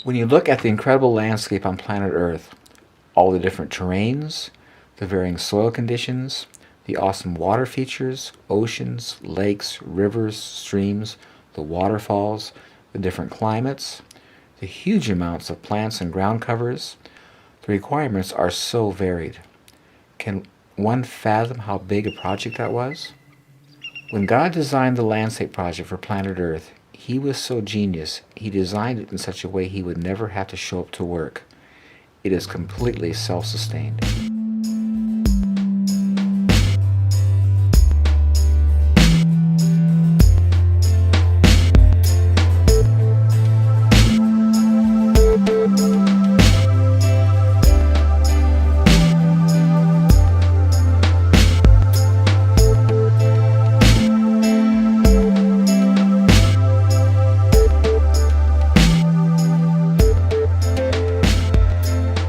When you look at the incredible landscape on planet Earth, all the different terrains, the varying soil conditions, the awesome water features, oceans, lakes, rivers, streams, the waterfalls, the different climates, the huge amounts of plants and ground covers, the requirements are so varied. Can one fathom how big a project that was? When God designed the landscape project for planet Earth, He was so genius, He designed it in such a way He would never have to show up to work. It is completely self-sustained.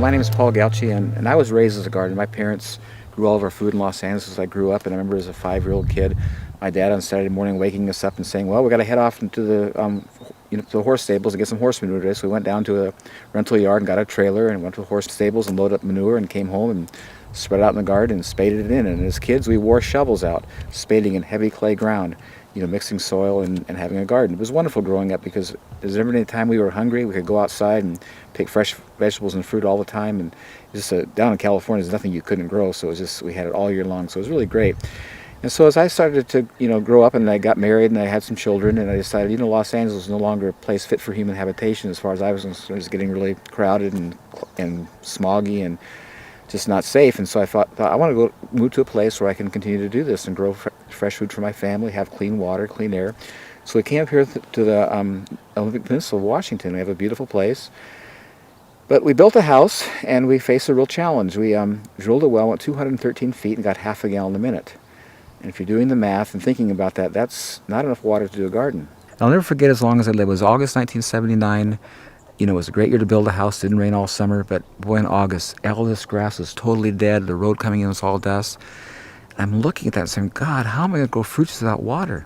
My name is Paul Galchi, and I was raised as a gardener. My parents grew all of our food in Los Angeles as I grew up, and I remember as a 5-year-old kid, my dad on Saturday morning waking us up and saying, well, we got to head off into the horse stables to get some horse manure today. So we went down to a rental yard and got a trailer and went to the horse stables and loaded up manure and came home and spread it out in the garden and spaded it in. And as kids, we wore shovels out, spading in heavy clay ground, mixing soil and having a garden. It was wonderful growing up because there's never any time we were hungry. We could go outside and pick fresh vegetables and fruit all the time. And down in California, there's nothing you couldn't grow. So we had it all year long. So it was really great. And so as I started to, grow up and I got married and I had some children and I decided, Los Angeles is no longer a place fit for human habitation as far as I was concerned. It was getting really crowded and smoggy and just not safe. And so I thought I want to move to a place where I can continue to do this and grow fresh food for my family, have clean water, clean air. So we came up here to the Olympic Peninsula of Washington. We have a beautiful place. But we built a house and we faced a real challenge. We drilled a well, went 213 feet and got half a gallon a minute. And if you're doing the math and thinking about that, that's not enough water to do a garden. I'll never forget as long as I live. It was August 1979. It was a great year to build a house. It didn't rain all summer, but boy, in August, all this grass was totally dead. The road coming in was all dust. And I'm looking at that and saying, God, how am I going to grow fruits without water?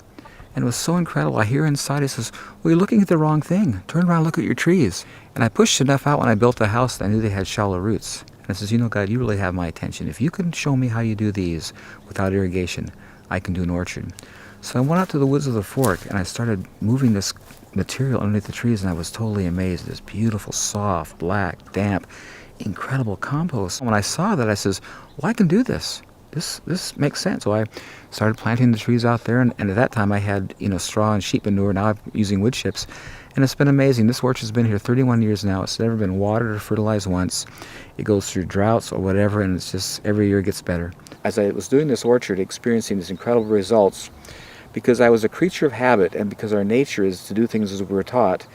And it was so incredible. I hear inside, he says, well, you're looking at the wrong thing. Turn around and look at your trees. And I pushed enough out when I built the house that I knew they had shallow roots. And I says, God, you really have my attention. If you can show me how you do these without irrigation, I can do an orchard. So I went out to the woods of the Fork and I started moving this material underneath the trees, and I was totally amazed. This beautiful, soft, black, damp, incredible compost. When I saw that, I says, well, I can do this. This makes sense. So I started planting the trees out there, and at that time I had straw and sheep manure. Now I'm using wood chips, and it's been amazing. This orchard's been here 31 years now. It's never been watered or fertilized once. It goes through droughts or whatever, and it's just every year it gets better. As I was doing this orchard, experiencing these incredible results, because I was a creature of habit, and because our nature is to do things as we were taught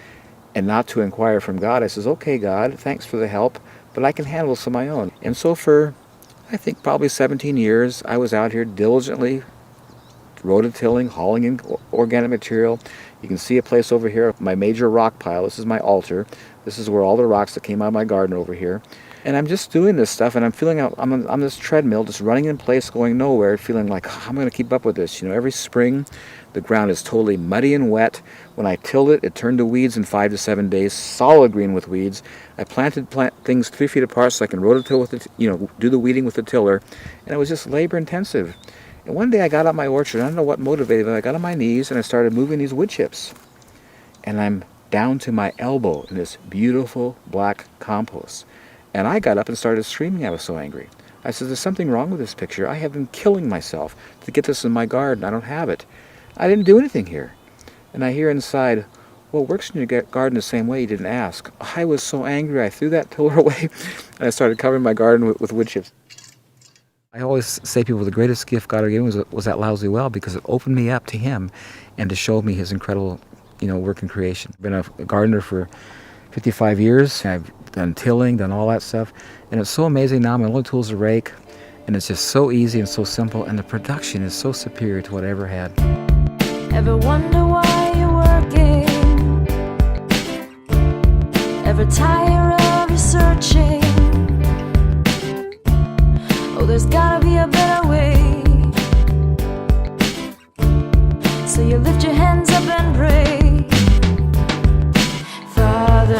and not to inquire from God, I says, okay, God, thanks for the help, but I can handle this on my own. And so for, I think, probably 17 years, I was out here diligently rototilling, hauling in organic material. You can see a place over here, my major rock pile. This is my altar. This is where all the rocks that came out of my garden over here. And I'm just doing this stuff, and I'm feeling I'm on this treadmill, just running in place, going nowhere, feeling like, oh, I'm going to keep up with this. Every spring, the ground is totally muddy and wet. When I tilled it, it turned to weeds in 5 to 7 days, solid green with weeds. I planted things 3 feet apart so I can rototill with it, do the weeding with the tiller, and it was just labor intensive. And one day I got out my orchard. I don't know what motivated me. I got on my knees and I started moving these wood chips, and I'm down to my elbow in this beautiful black compost. And I got up and started screaming. I was so angry. I said, there's something wrong with this picture. I have been killing myself to get this in my garden. I don't have it. I didn't do anything here. And I hear inside, well, it works in your garden the same way. You didn't ask. I was so angry. I threw that tiller away and I started covering my garden with wood chips. I always say to people the greatest gift God ever gave me was that lousy well, because it opened me up to Him and to show me His incredible, work in creation. I've been a gardener for 55 years. I've done tilling, done all that stuff, and it's so amazing now. My only tool is a rake, and it's just so easy and so simple, and the production is so superior to what I ever had. Ever wonder why you're working? Ever tire of researching? Oh, there's gotta be a better way. So you lift your hands up and pray. Father,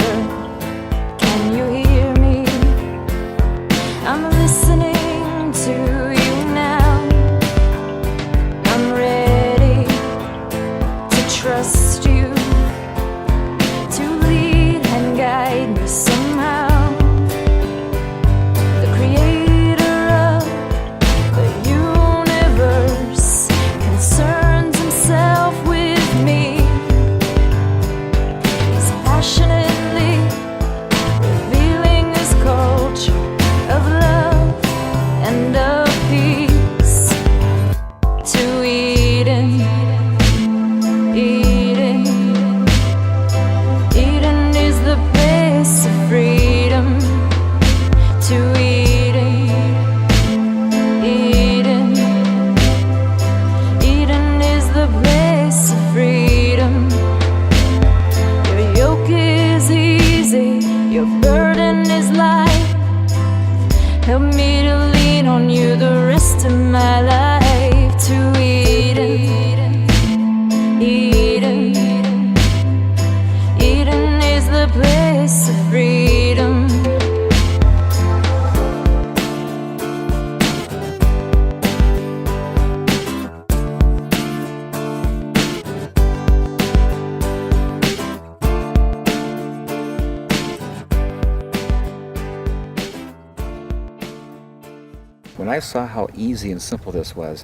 when I saw how easy and simple this was,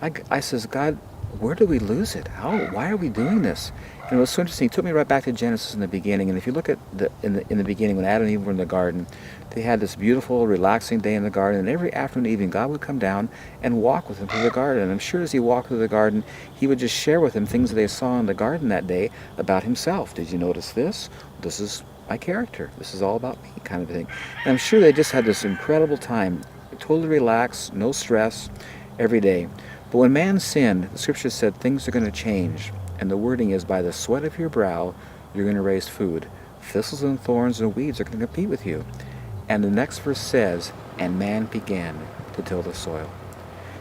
I says, God, where do we lose it? Why are we doing this? And it was so interesting. It took me right back to Genesis in the beginning. And if you look at in the beginning, when Adam and Eve were in the garden, they had this beautiful, relaxing day in the garden. And every afternoon and evening, God would come down and walk with them through the garden. And I'm sure as he walked through the garden, he would just share with them things that they saw in the garden that day about himself. Did you notice this? This is my character. This is all about me, kind of thing. And I'm sure they just had this incredible time, totally relaxed, no stress, every day. But when man sinned, the scripture said things are going to change. And the wording is, by the sweat of your brow, you're going to raise food. Thistles and thorns and weeds are going to compete with you. And the next verse says, and man began to till the soil.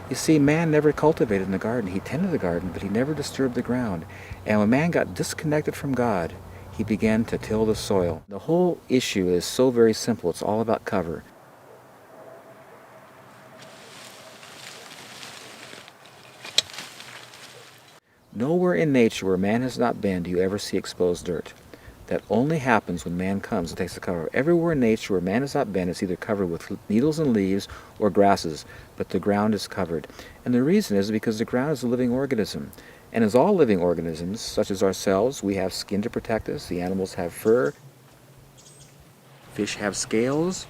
You see, man never cultivated in the garden. He tended the garden, but he never disturbed the ground. And when man got disconnected from God, he began to till the soil. The whole issue is so very simple. It's all about cover. Nowhere in nature where man has not been do you ever see exposed dirt. That only happens when man comes and takes the cover. Everywhere in nature where man has not been, it's either covered with needles and leaves or grasses, but the ground is covered. And the reason is because the ground is a living organism. And as all living organisms, such as ourselves, we have skin to protect us. The animals have fur. Fish have scales.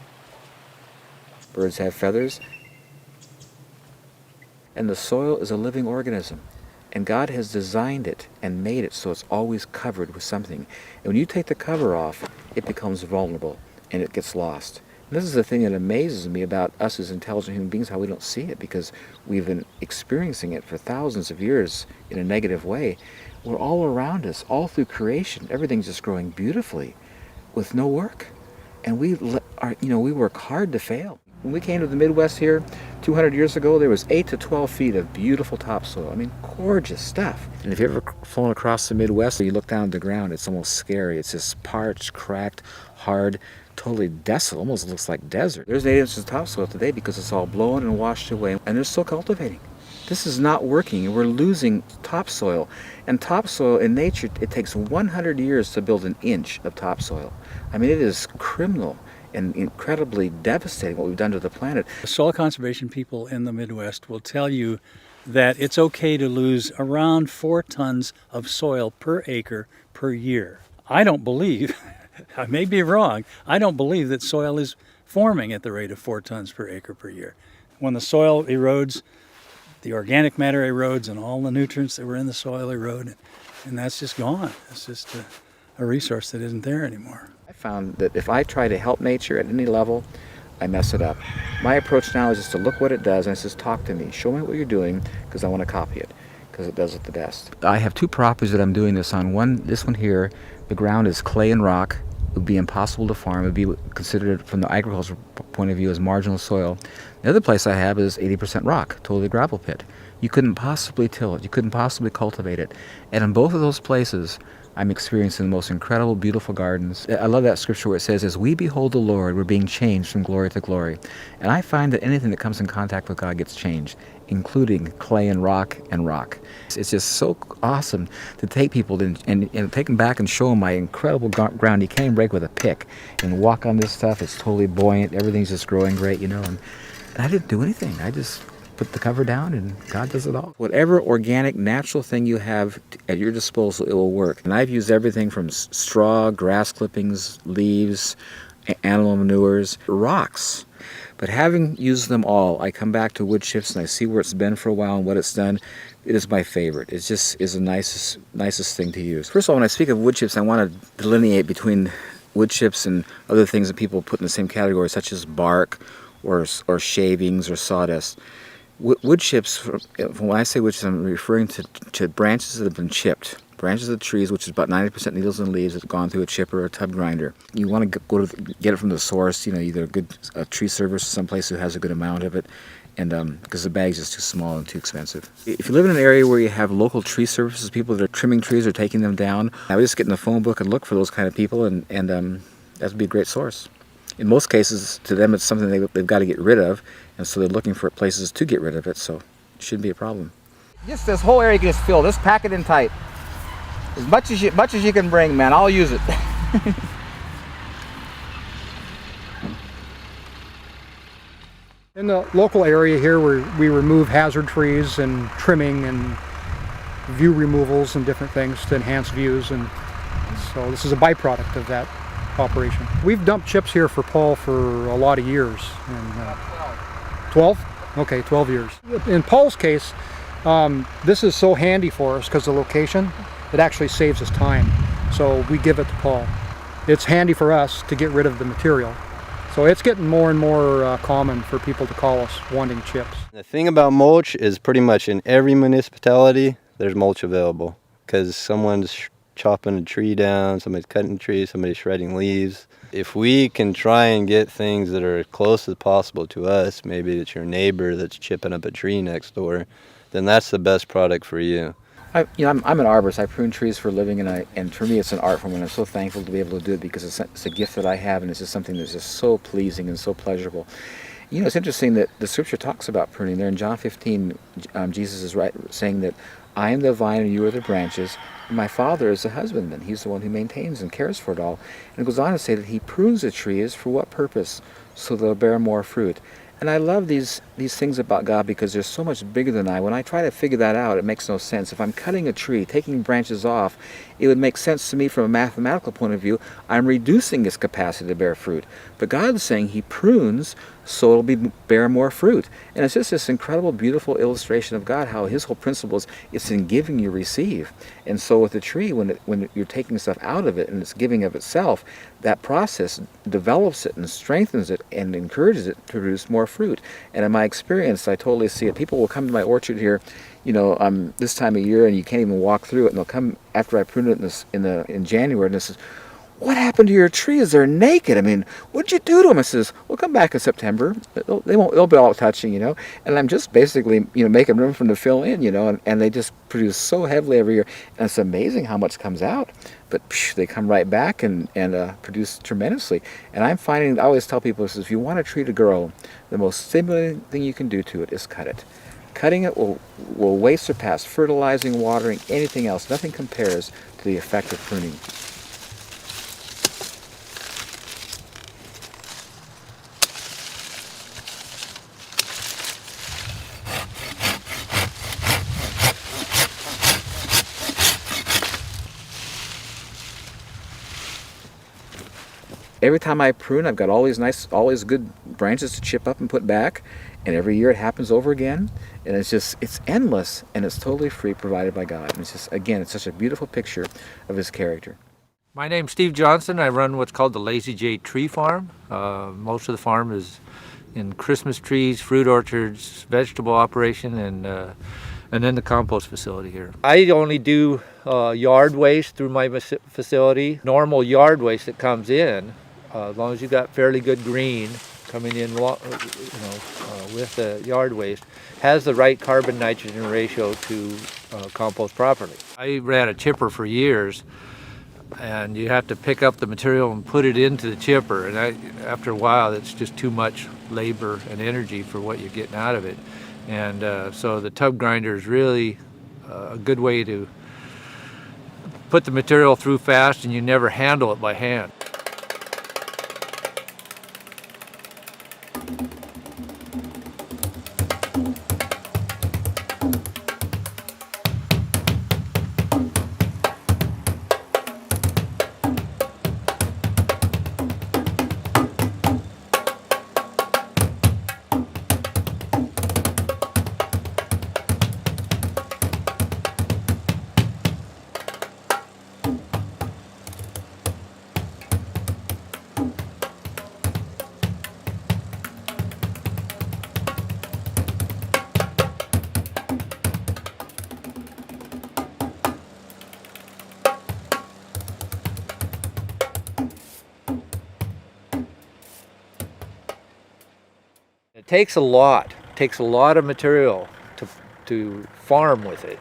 Birds have feathers. And the soil is a living organism. And God has designed it and made it so it's always covered with something. And when you take the cover off, it becomes vulnerable and it gets lost. And this is the thing that amazes me about us as intelligent human beings, how we don't see it, because we've been experiencing it for thousands of years in a negative way. We're all around us, all through creation. Everything's just growing beautifully with no work. And we work hard to fail. When we came to the Midwest here 200 years ago, there was 8 to 12 feet of beautiful topsoil. I mean, gorgeous stuff. And if you've ever flown across the Midwest, you look down at the ground, it's almost scary. It's just parched, cracked, hard, totally desolate, almost looks like desert. There's 8 inches of topsoil today because it's all blown and washed away, and they're still cultivating. This is not working, and we're losing topsoil. And topsoil in nature, it takes 100 years to build an inch of topsoil. I mean, it is criminal and incredibly devastating what we've done to the planet. Soil conservation people in the Midwest will tell you that it's okay to lose around 4 tons of soil per acre per year. I don't believe, I may be wrong, I don't believe that soil is forming at the rate of 4 tons per acre per year. When the soil erodes, the organic matter erodes and all the nutrients that were in the soil erode, and that's just gone. It's just a resource that isn't there anymore. I found that if I try to help nature at any level, I mess it up. My approach now is just to look what it does and it says, talk to me, show me what you're doing, because I want to copy it, because it does it the best. I have 2 properties that I'm doing this on. This one here, the ground is clay and rock. It would be impossible to farm. It would be considered from the agricultural point of view as marginal soil. The other place I have is 80% rock, totally gravel pit. You couldn't possibly till it. You couldn't possibly cultivate it. And in both of those places, I'm experiencing the most incredible, beautiful gardens. I love that scripture where it says, as we behold the Lord, we're being changed from glory to glory. And I find that anything that comes in contact with God gets changed, including clay and rock and rock. It's just so awesome to take people and take them back and show them my incredible ground. You can't even break with a pick and walk on this stuff. It's totally buoyant. Everything's just growing great, And I didn't do anything. I just put the cover down and God does it all. Whatever organic, natural thing you have at your disposal, it will work. And I've used everything from straw, grass clippings, leaves, animal manures, rocks. But having used them all, I come back to wood chips and I see where it's been for a while and what it's done. It is my favorite. It just is the nicest thing to use. First of all, when I speak of wood chips, I want to delineate between wood chips and other things that people put in the same category, such as bark or shavings or sawdust. Wood chips, when I say wood chips, I'm referring to branches that have been chipped. Branches of trees, which is about 90% needles and leaves, that have gone through a chipper or a tub grinder. You want to get it from the source, either a good tree service or someplace who has a good amount of it, and because the bag's just too small and too expensive. If you live in an area where you have local tree services, people that are trimming trees or taking them down, I would just get in the phone book and look for those kind of people, and that would be a great source. In most cases, to them, it's something they've got to get rid of, and so they're looking for places to get rid of it, so it shouldn't be a problem. Just this whole area gets filled. Just pack it in tight. As much as you can bring, man. I'll use it. In the local area here, we remove hazard trees and trimming and view removals and different things to enhance views, and so this is a byproduct of that operation. We've dumped chips here for Paul for a lot of years. And, 12? Okay, 12 years. In Paul's case, this is so handy for us because the location, it actually saves us time. So we give it to Paul. It's handy for us to get rid of the material. So it's getting more and more common for people to call us wanting chips. The thing about mulch is pretty much in every municipality there's mulch available because someone's chopping a tree down, somebody's cutting a tree, somebody's shredding leaves. If we can try and get things that are as close as possible to us, maybe it's your neighbor that's chipping up a tree next door, then that's the best product for you. I'm an arborist. I prune trees for a living, and for me it's an art form, and I'm so thankful to be able to do it because it's a gift that I have, and it's just something that's just so pleasing and so pleasurable. You know, it's interesting that the scripture talks about pruning. There in John 15, Jesus is saying that I am the vine and you are the branches, and my Father is the husbandman. He's the one who maintains and cares for it all. And it goes on to say that he prunes the trees for what purpose? So they'll bear more fruit. And I love these things about God because they're so much bigger than I. When I try to figure that out, it makes no sense. If I'm cutting a tree, taking branches off, it would make sense to me from a mathematical point of view. I'm reducing its capacity to bear fruit. But God's saying he prunes so it'll bear more fruit. And it's just this incredible, beautiful illustration of God, how his whole principle is it's in giving you receive. And so with the tree, when you're taking stuff out of it and it's giving of itself, that process develops it and strengthens it and encourages it to produce more fruit. And in my experience, I totally see it. People will come to my orchard here, this time of year, and you can't even walk through it. And they'll come after I prune it in January, and they says, "What happened to your trees? They're naked. I mean, what'd you do to them?" I says, "Well, come back in September. They'll be all touching, And I'm just basically, making room for them to fill in, and they just produce so heavily every year. And it's amazing how much comes out. But they come right back and produce tremendously. And I'm finding, I always tell people, if you want a tree to grow, the most stimulating thing you can do to it is cut it. Cutting it will way surpass fertilizing, watering, anything else. Nothing compares to the effect of pruning. Every time I prune, I've got all these good branches to chip up and put back, and every year it happens over again, and it's endless, and it's totally free, provided by God. And it's just, again, it's such a beautiful picture of his character. My name's Steve Johnson. I run what's called the Lazy J Tree Farm. Most of the farm is in Christmas trees, fruit orchards, vegetable operation, and then the compost facility here. I only do yard waste through my facility. Normal yard waste that comes in, as long as you've got fairly good green coming in, with the yard waste, has the right carbon nitrogen ratio to compost properly. I ran a chipper for years, and you have to pick up the material and put it into the chipper, and after a while it's just too much labor and energy for what you're getting out of it. And so the tub grinder is really a good way to put the material through fast, and you never handle it by hand. It takes a lot. It takes a lot of material to farm with it.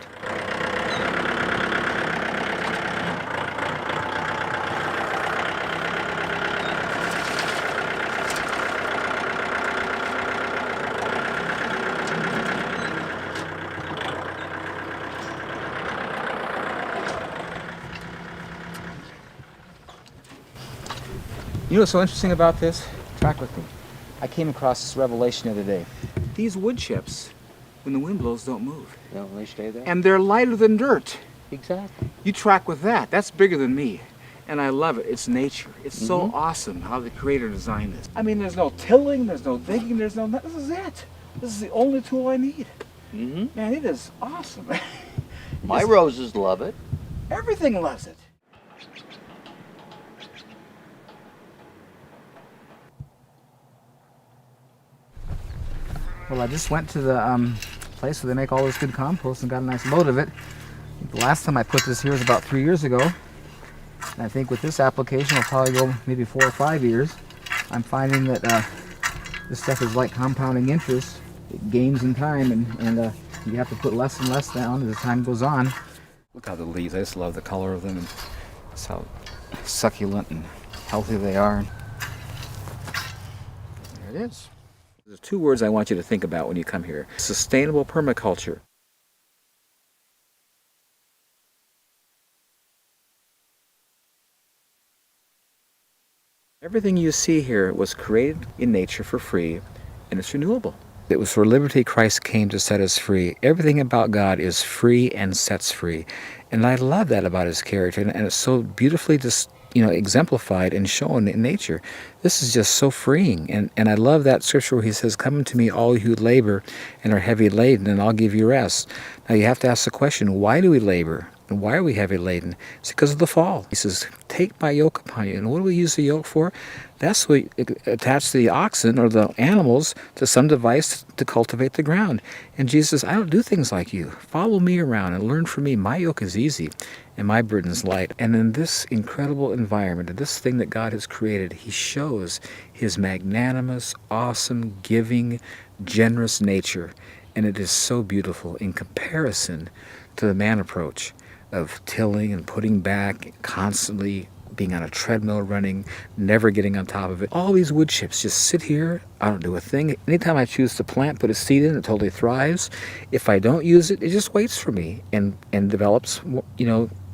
You know what's so interesting about this? Track with me. I came across this revelation the other day. These wood chips, when the wind blows, don't move. No, they stay there. And they're lighter than dirt. Exactly. You track with that. That's bigger than me. And I love it. It's nature. It's so awesome how the creator designed this. I mean, there's no tilling, there's no digging, there's no... This is it. This is the only tool I need. Mm-hmm. Man, it is awesome. My roses love it. Everything loves it. Well, I just went to the place where they make all this good compost and got a nice load of it. The last time I put this here was about 3 years ago. And I think with this application, it'll probably go maybe 4 or 5 years. I'm finding that this stuff is like compounding interest. It gains in time, and you have to put less and less down as time goes on. Look how the leaves, I just love the color of them, and just how succulent and healthy they are. There it is. There's 2 words I want you to think about when you come here. Sustainable permaculture. Everything you see here was created in nature for free, and it's renewable. It was for liberty Christ came to set us free. Everything about God is free and sets free. And I love that about his character, and it's so beautifully just, exemplified and shown in nature. This is just so freeing. And I love that scripture where he says, "Come unto me, all you who labor and are heavy laden, and I'll give you rest." Now you have to ask the question, why do we labor? And why are we heavy laden? It's because of the fall. He says, "Take my yoke upon you." And what do we use the yoke for? That's what we attach the oxen or the animals to some device to cultivate the ground. And Jesus says, "I don't do things like you. Follow me around and learn from me. My yoke is easy and my burden is light." And in this incredible environment, in this thing that God has created, he shows his magnanimous, awesome, giving, generous nature. And it is so beautiful in comparison to the man approach of tilling and putting back, constantly being on a treadmill running, never getting on top of it. All these wood chips just sit here. I don't do a thing. Anytime I choose to plant, put a seed in, it totally thrives. If I don't use it, it just waits for me and develops,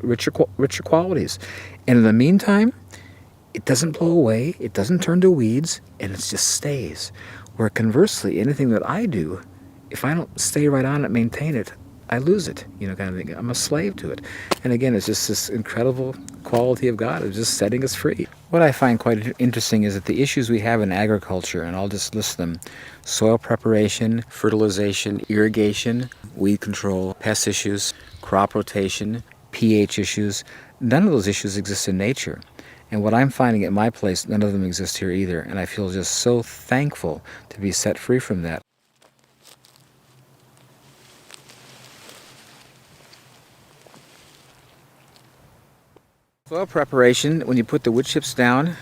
richer qualities. And in the meantime, it doesn't blow away, it doesn't turn to weeds, and it just stays. Where conversely, anything that I do, if I don't stay right on it, maintain it, I lose it, kind of thing. I'm a slave to it. And again, it's just this incredible quality of God of just setting us free. What I find quite interesting is that the issues we have in agriculture, and I'll just list them: soil preparation, fertilization, irrigation, weed control, pest issues, crop rotation, pH issues, none of those issues exist in nature. And what I'm finding at my place, none of them exist here either. And I feel just so thankful to be set free from that. Soil preparation, when you put the wood chips down,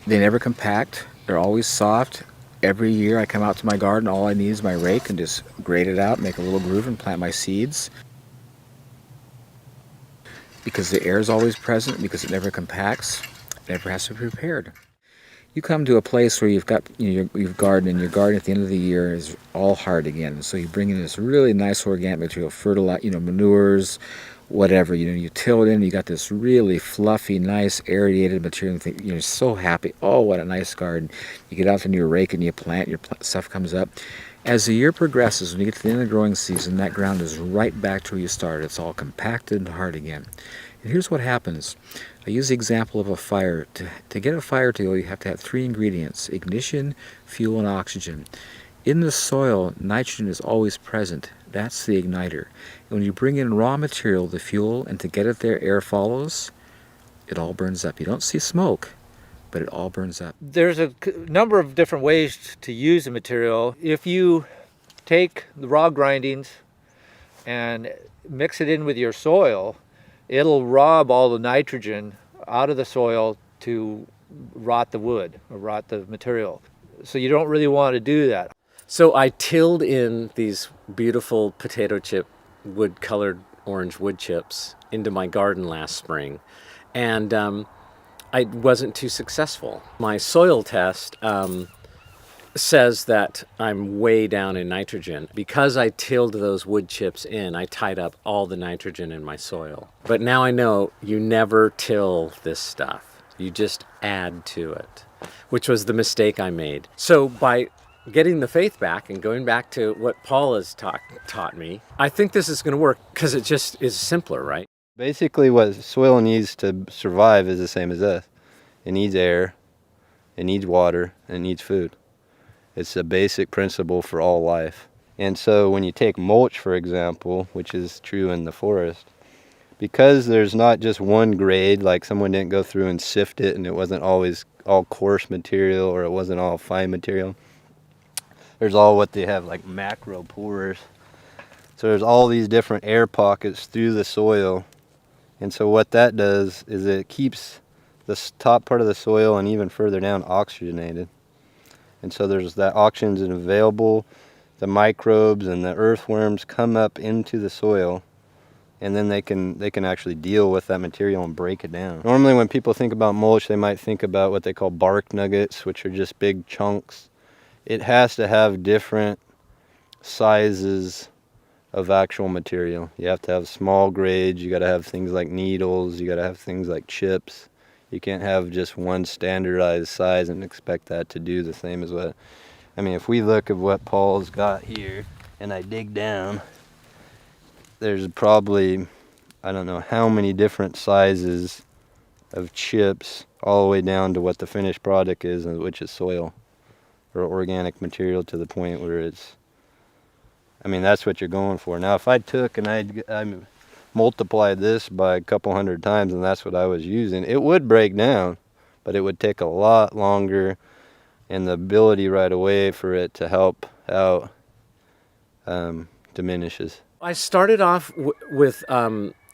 they never compact. They're always soft. Every year I come out to my garden, all I need is my rake and just grate it out, make a little groove and plant my seeds. Because the air is always present, because it never compacts, it never has to be prepared. You come to a place where you've got you've garden, and your garden at the end of the year is all hard again. So you bring in this really nice organic material, fertilizer, manures, whatever, you till it in, you got this really fluffy, nice, aerated material. You're so happy. Oh, what a nice garden. You get out into your rake and you plant, stuff comes up. As the year progresses, when you get to the end of the growing season, that ground is right back to where you started. It's all compacted and hard again. And here's what happens. I use the example of a fire. To get a fire to go, you have to have 3 ingredients: ignition, fuel, and oxygen. In the soil, nitrogen is always present. That's the igniter. And when you bring in raw material, the fuel, and to get it there, air follows, it all burns up. You don't see smoke, but it all burns up. There's a number of different ways to use the material. If you take the raw grindings and mix it in with your soil, it'll rob all the nitrogen out of the soil to rot the wood or rot the material. So you don't really want to do that. So I tilled in these beautiful potato chip wood-colored orange wood chips into my garden last spring, and I wasn't too successful. My soil test says that I'm way down in nitrogen. Because I tilled those wood chips in, I tied up all the nitrogen in my soil. But now I know you never till this stuff. You just add to it. which was the mistake I made. So by getting the faith back and going back to what Paul has taught me, I think this is going to work because it just is simpler, right? Basically, what soil needs to survive is the same as us. It needs air, it needs water, and it needs food. It's a basic principle for all life. And so when you take mulch, for example, which is true in the forest, because there's not just one grade, like someone didn't go through and sift it and it wasn't always all coarse material or it wasn't all fine material. There's all what they have like macro pores. So there's all these different air pockets through the soil. And so what that does is it keeps the top part of the soil and even further down oxygenated. And so there's that oxygen available. The microbes and the earthworms come up into the soil, and then they can actually deal with that material and break it down. Normally when people think about mulch, they might think about what they call bark nuggets, which are just big chunks. It has to have different sizes of actual material. You have to have small grades, you got to have things like needles, you got to have things like chips. You can't have just one standardized size and expect that to do the same as what, I mean, if we look at what Paul's got here and I dig down, there's probably, I don't know how many different sizes of chips all the way down to what the finished product is, which is soil or organic material to the point where it's, I mean, that's what you're going for. Now, if I took and I multiplied this by a couple hundred times and that's what I was using, it would break down, but it would take a lot longer, and the ability right away for it to help out diminishes. I started off with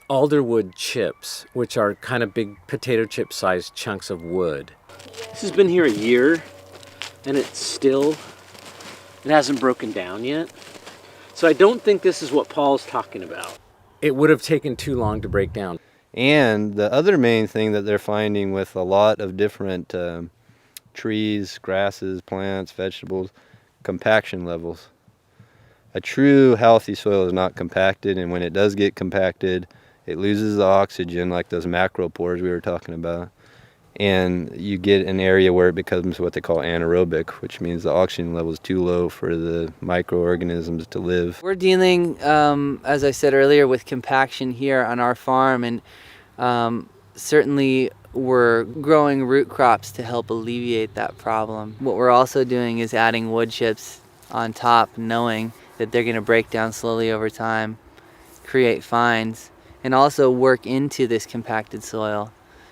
alderwood chips, which are kind of big potato chip sized chunks of wood. This has been here a year, and it hasn't broken down yet. So I don't think this is what Paul's talking about. It would have taken too long to break down. And the other main thing that they're finding with a lot of different trees, grasses, plants, vegetables, compaction levels. A true healthy soil is not compacted, and when it does get compacted, it loses the oxygen, like those macropores we were talking about, and you get an area where it becomes what they call anaerobic, which means the oxygen level is too low for the microorganisms to live. We're dealing, as I said earlier, with compaction here on our farm, and certainly we're growing root crops to help alleviate that problem. What we're also doing is adding wood chips on top, knowing that they're going to break down slowly over time, create fines, and also work into this compacted soil.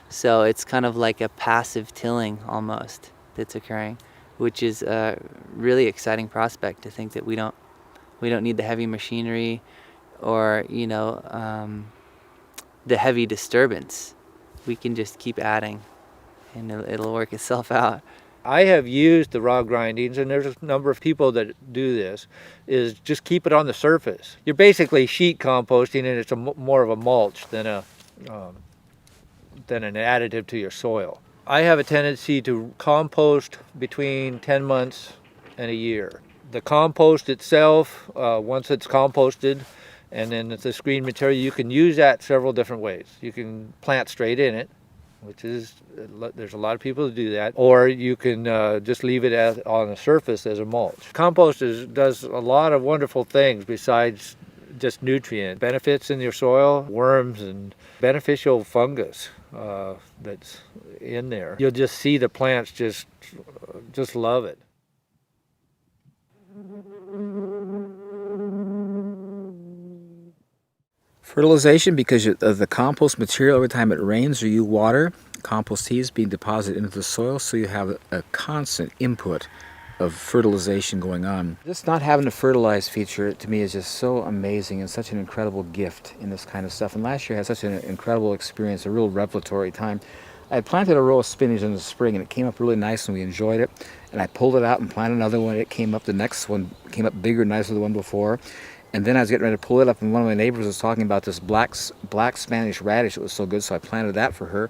So it's kind of like a passive tilling almost that's occurring, which is a really exciting prospect to think that we don't need the heavy machinery or the heavy disturbance. We can just keep adding and it'll work itself out. I have used the raw grindings, and there's a number of people that do this, is just keep it on the surface. You're basically sheet composting, and it's more of a mulch than an additive to your soil. I have a tendency to compost between 10 months and a year. The compost itself, once it's composted, and then it's a screen material, you can use that several different ways. You can plant straight in it, which is, there's a lot of people who do that, or you can just leave it on the surface as a mulch. Compost does a lot of wonderful things besides just nutrient benefits in your soil, worms and beneficial fungus that's in there. You'll just see the plants just love it. Fertilization, because of the compost material, every time it rains or you water, compost tea is being deposited into the soil, so you have a constant input of fertilization going on. Just not having a fertilized feature, to me, is just so amazing and such an incredible gift in this kind of stuff. And last year I had such an incredible experience, a real revelatory time. I had planted a row of spinach in the spring, and it came up really nice, and we enjoyed it. And I pulled it out and planted another one. It came up, the next one came up bigger and nicer than the one before. And then I was getting ready to pull it up, and one of my neighbors was talking about this black Spanish radish. It was so good, so I planted that for her.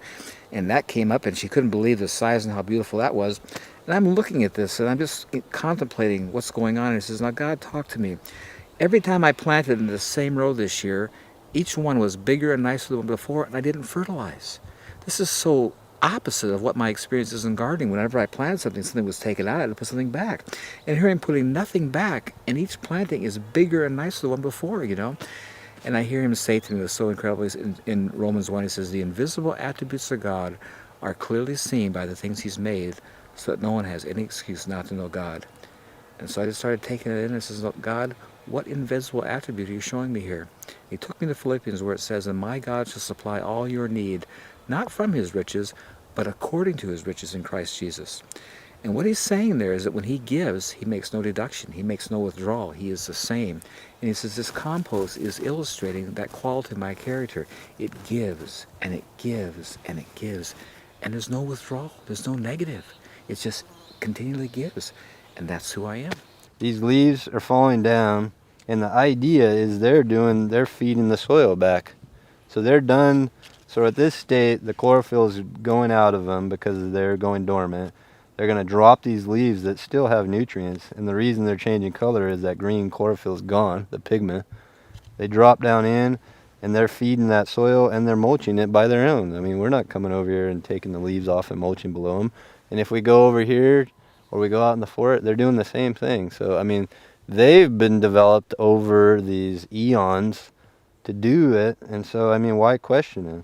And that came up, and she couldn't believe the size and how beautiful that was. And I'm looking at this, and I'm just contemplating what's going on. And she says, now, God, talk to me. Every time I planted in the same row this year, each one was bigger and nicer than the one before, and I didn't fertilize. This is so opposite of what my experience is in gardening. Whenever I planted something, something was taken out, I had to put something back. And here I'm putting nothing back, and each planting is bigger and nicer than the one before, you know. And I hear him say to me, it was so incredible, in Romans 1, he says, the invisible attributes of God are clearly seen by the things he's made, so that no one has any excuse not to know God. And so I just started taking it in and says, God, what invisible attribute are you showing me here? He took me to Philippians where it says, and my God shall supply all your need, not from his riches, but according to his riches in Christ Jesus. And what he's saying there is that when he gives, he makes no deduction. He makes no withdrawal. He is the same. And he says this compost is illustrating that quality of my character. It gives, and it gives, and it gives. And there's no withdrawal. There's no negative. It just continually gives. And that's who I am. These leaves are falling down, and the idea is they're feeding the soil back. So they're done. So at this state, the chlorophyll is going out of them because they're going dormant. They're going to drop these leaves that still have nutrients, and the reason they're changing color is that green chlorophyll is gone, the pigment. They drop down in, and they're feeding that soil, and they're mulching it by their own. I mean, we're not coming over here and taking the leaves off and mulching below them. And if we go over here, or we go out in the forest, they're doing the same thing. So, I mean, they've been developed over these eons to do it, and so, I mean, why question it?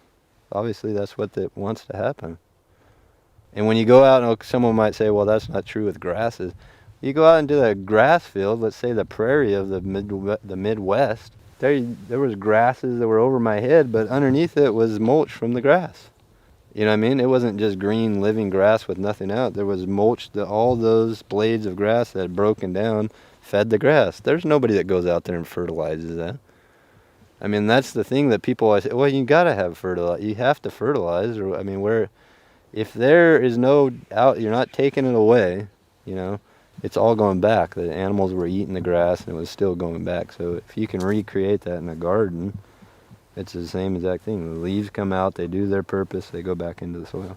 Obviously, that's what wants to happen. And when you go out, and someone might say, well, that's not true with grasses. You go out into the grass field, let's say the prairie of the Midwest, there was grasses that were over my head, but underneath it was mulch from the grass. You know what I mean? It wasn't just green living grass with nothing out. There was mulch, all those blades of grass that had broken down fed the grass. There's nobody that goes out there and fertilizes that. I mean, that's the thing that people always say, well, you got to have fertilizer. You have to fertilize. Or, I mean, if there is no out, you're not taking it away, you know, it's all going back. The animals were eating the grass and it was still going back. So if you can recreate that in a garden, it's the same exact thing. The leaves come out, they do their purpose, they go back into the soil.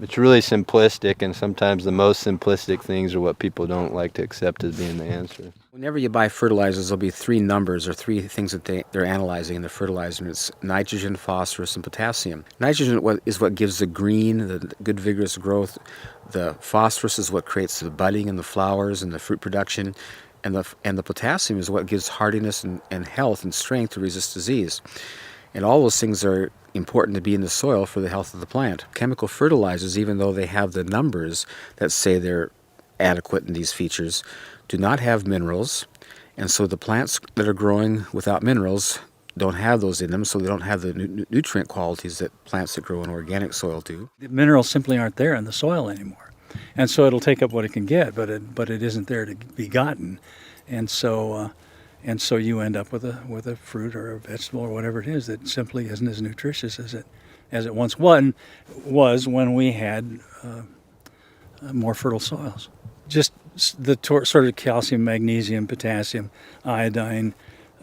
It's really simplistic, and sometimes the most simplistic things are what people don't like to accept as being the answer. Whenever you buy fertilizers, there'll be three numbers or three things that they're analyzing in the fertilizer, and it's nitrogen, phosphorus, and potassium. Nitrogen is what gives the green, the good vigorous growth. The phosphorus is what creates the budding and the flowers and the fruit production. And the potassium is what gives hardiness and health and strength to resist disease. And all those things are important to be in the soil for the health of the plant. Chemical fertilizers, even though they have the numbers that say they're adequate in these features, do not have minerals. And so the plants that are growing without minerals don't have those in them, so they don't have the nutrient qualities that plants that grow in organic soil do. The minerals simply aren't there in the soil anymore. And so it'll take up what it can get, but it isn't there to be gotten. And so you end up with a fruit or a vegetable or whatever it is that simply isn't as nutritious as it once was when we had more fertile soils. Just the sort of calcium, magnesium, potassium, iodine,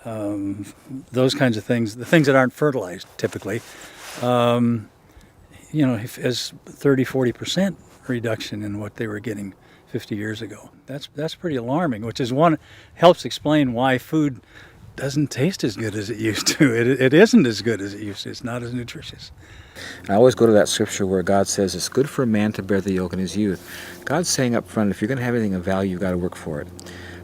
those kinds of things, the things that aren't fertilized typically, as 30-40% reduction in what they were getting 50 years ago. That's pretty alarming, which is helps explain why food doesn't taste as good as it used to. It isn't as good as it used to. It's not as nutritious. I always go to that scripture where God says it's good for a man to bear the yoke in his youth. God's saying up front, if you're going to have anything of value, you've got to work for it.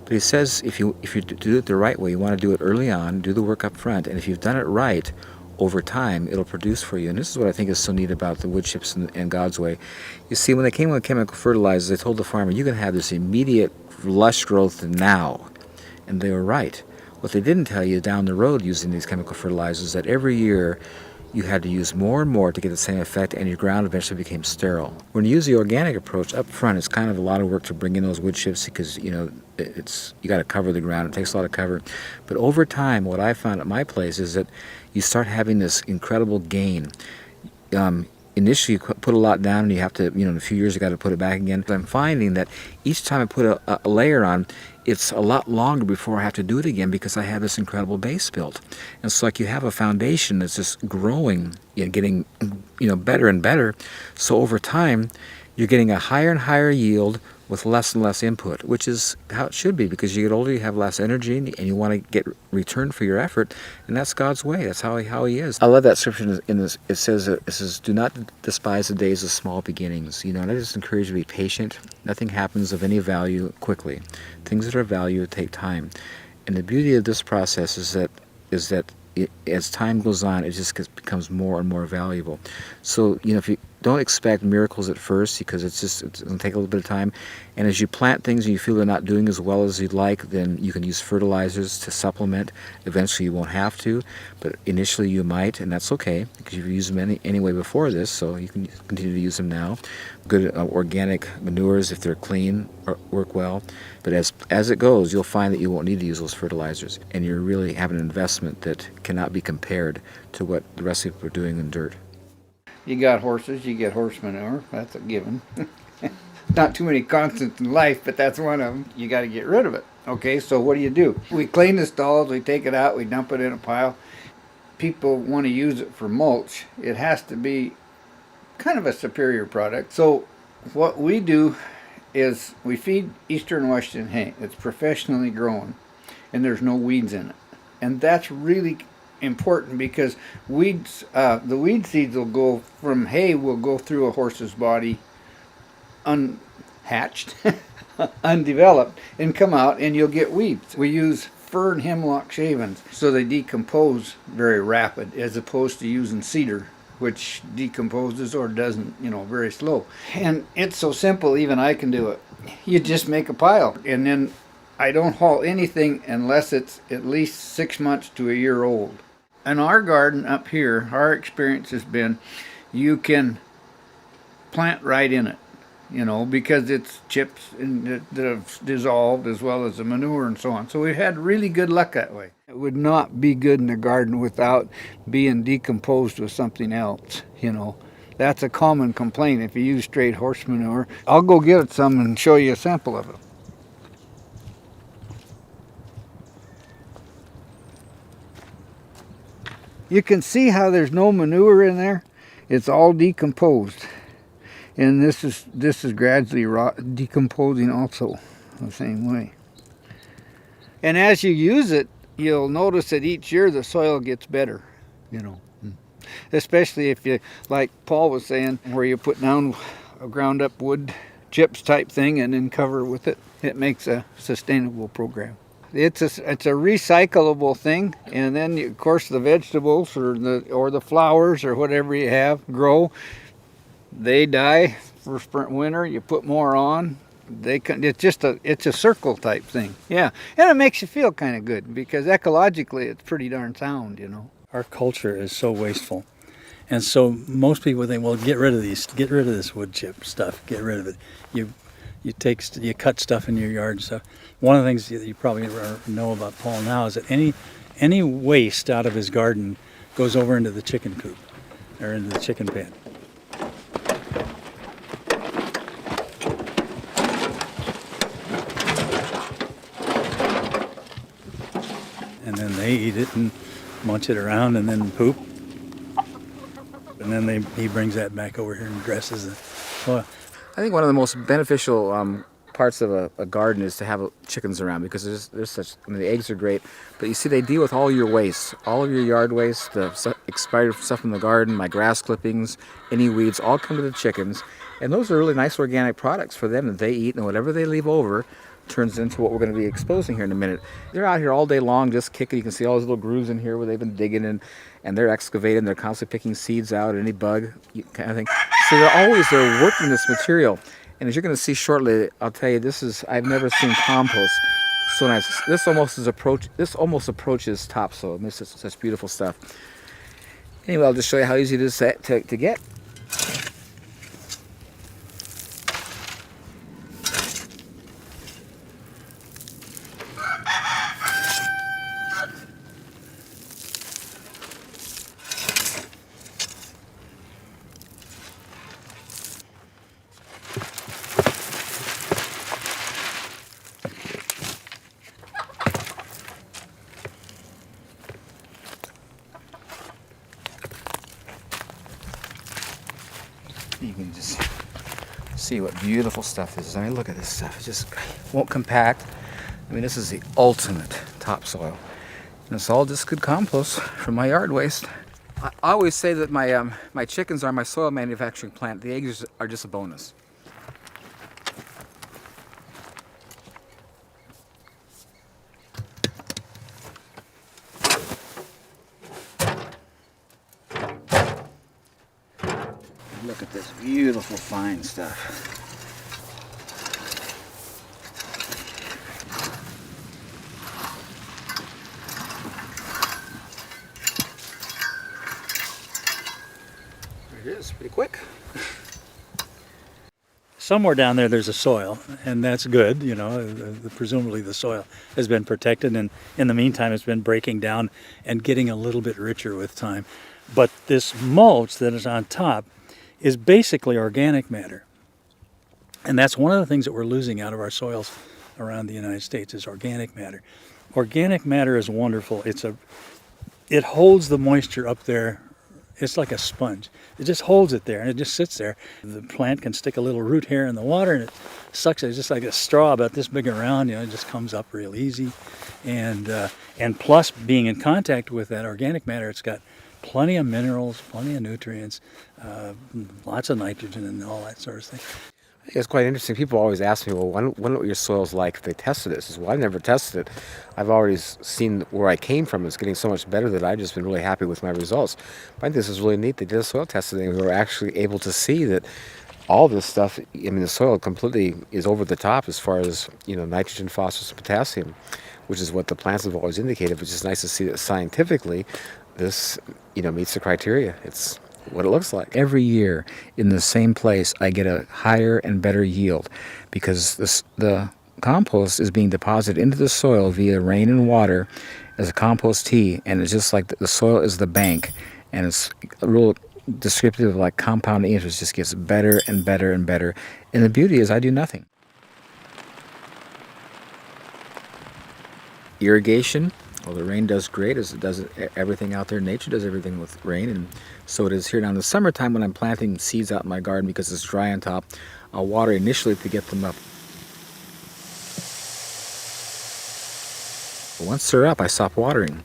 But he says if you do it the right way, you want to do it early on, do the work up front, and if you've done it right, over time, it'll produce for you. And this is what I think is so neat about the wood chips and God's way. You see, when they came with chemical fertilizers, they told the farmer, you can have this immediate lush growth now. And they were right. What they didn't tell you down the road using these chemical fertilizers, that every year you had to use more and more to get the same effect, and your ground eventually became sterile. When you use the organic approach up front, it's kind of a lot of work to bring in those wood chips because, you got to cover the ground. It takes a lot of cover. But over time, what I found at my place is that you start having this incredible gain. Initially, you put a lot down, and you have to, in a few years, you got to put it back again. But I'm finding that each time I put a layer on, it's a lot longer before I have to do it again because I have this incredible base built. And it's like you have a foundation that's just growing, getting, better and better. So over time, you're getting a higher and higher yield with less and less input, which is how it should be, because you get older, you have less energy, and you want to get return for your effort, and that's God's way. That's how He is. I love that scripture in this. It says, "Do not despise the days of small beginnings." You know, and I just encourage you to be patient. Nothing happens of any value quickly. Things that are of value take time, and the beauty of this process is that as time goes on, it just becomes more and more valuable. So, you know, if you don't expect miracles at first, because it's going to take a little bit of time. And as you plant things and you feel they're not doing as well as you'd like, then you can use fertilizers to supplement. Eventually you won't have to, but initially you might, and that's okay, because you've used them anyway before this, so you can continue to use them now. Good organic manures, if they're clean, work well. But as it goes, you'll find that you won't need to use those fertilizers, and you really have an investment that cannot be compared to what the rest of people are doing in dirt. You got horses, you get horse manure. That's a given. Not too many constants in life, but that's one of them. You got to get rid of it. Okay, so what do? We clean the stalls, we take it out, we dump it in a pile. People want to use it for mulch. It has to be kind of a superior product. So what we do is we feed Eastern Washington hay. It's professionally grown, and there's no weeds in it. And that's really important, because weeds, the weed seeds will go from hay, will go through a horse's body unhatched, undeveloped, and come out, and you'll get weeds. We use fir and hemlock shavings, so they decompose very rapid, as opposed to using cedar, which decomposes or doesn't, very slow. And it's so simple, even I can do it. You just make a pile, and then I don't haul anything unless it's at least 6 months to a year old. In our garden up here, our experience has been you can plant right in it, because it's chips that have dissolved, as well as the manure and so on. So we've had really good luck that way. It would not be good in the garden without being decomposed with something else, That's a common complaint if you use straight horse manure. I'll go get some and show you a sample of it. You can see how there's no manure in there. It's all decomposed, and this is gradually decomposing also the same way. And as you use it, you'll notice that each year the soil gets better, especially if you, like Paul was saying, where you put down a ground up wood chips type thing and then cover with it. It makes a sustainable program. It's a recyclable thing, and then of course the vegetables or the flowers or whatever you have grow. They die for winter. You put more on. It's a circle type thing. Yeah, and it makes you feel kind of good, because ecologically it's pretty darn sound. Our culture is so wasteful, and so most people think, well, get rid of this wood chip stuff, get rid of it. You cut stuff in your yard and stuff. One of the things that you probably know about Paul now is that any waste out of his garden goes over into the chicken coop or into the chicken pen. And then they eat it and munch it around and then poop. And then he brings that back over here and dresses it. Well, I think one of the most beneficial parts of a garden is to have chickens around, because there's such. The eggs are great, but you see, they deal with all your waste, all of your yard waste, the expired stuff in the garden, my grass clippings, any weeds, all come to the chickens, and those are really nice organic products for them that they eat, and whatever they leave over turns into what we're going to be exposing here in a minute. They're out here all day long just kicking. You can see all those little grooves in here where they've been digging in, and they're excavating. They're constantly picking seeds out, any bug kind of thing. So they're working this material. And as you're going to see shortly, I'll tell you, I've never seen compost so nice. This almost approaches topsoil. And this is such beautiful stuff. Anyway, I'll just show you how easy it is to get. You can just See what beautiful stuff this is. I mean, look at this stuff. It just won't compact. I mean, this is the ultimate topsoil. And it's all just good compost from my yard waste. I always say that my chickens are my soil manufacturing plant. The eggs are just a bonus. Look at this beautiful fine stuff. There it is, pretty quick. Somewhere down there there's a soil, and that's good. You know, presumably the soil has been protected, and in the meantime it's been breaking down and getting a little bit richer with time. But this mulch that is on top is basically organic matter. And that's one of the things that we're losing out of our soils around the United States is organic matter. Organic matter is wonderful. It holds the moisture up there. It's like a sponge. It just holds it there and it just sits there. The plant can stick a little root hair in the water and it sucks it. It's just like a straw about this big around, it just comes up real easy. And plus being in contact with that organic matter, it's got plenty of minerals, plenty of nutrients, lots of nitrogen and all that sort of thing. It's quite interesting. People always ask me, well, wonder what your soil's like if they tested it. I says, well, I've never tested it. I've already seen where I came from. It's getting so much better that I've just been really happy with my results. But I think this is really neat. They did a soil testing and we were actually able to see that all this stuff, I mean, the soil completely is over the top as far as, nitrogen, phosphorus, and potassium, which is what the plants have always indicated, which is nice to see that scientifically this, meets the criteria. It's what it looks like. Every year in the same place I get a higher and better yield because the compost is being deposited into the soil via rain and water as a compost tea, and it's just like the soil is the bank, and it's a real descriptive of like compounding interest. Just gets better and better and better, and the beauty is I do nothing. Irrigation, well, the rain does great, as it does everything out there. Nature does everything with rain, and so it is here. Now in the summertime when I'm planting seeds out in my garden because it's dry on top, I'll water initially to get them up. But once they're up, I stop watering.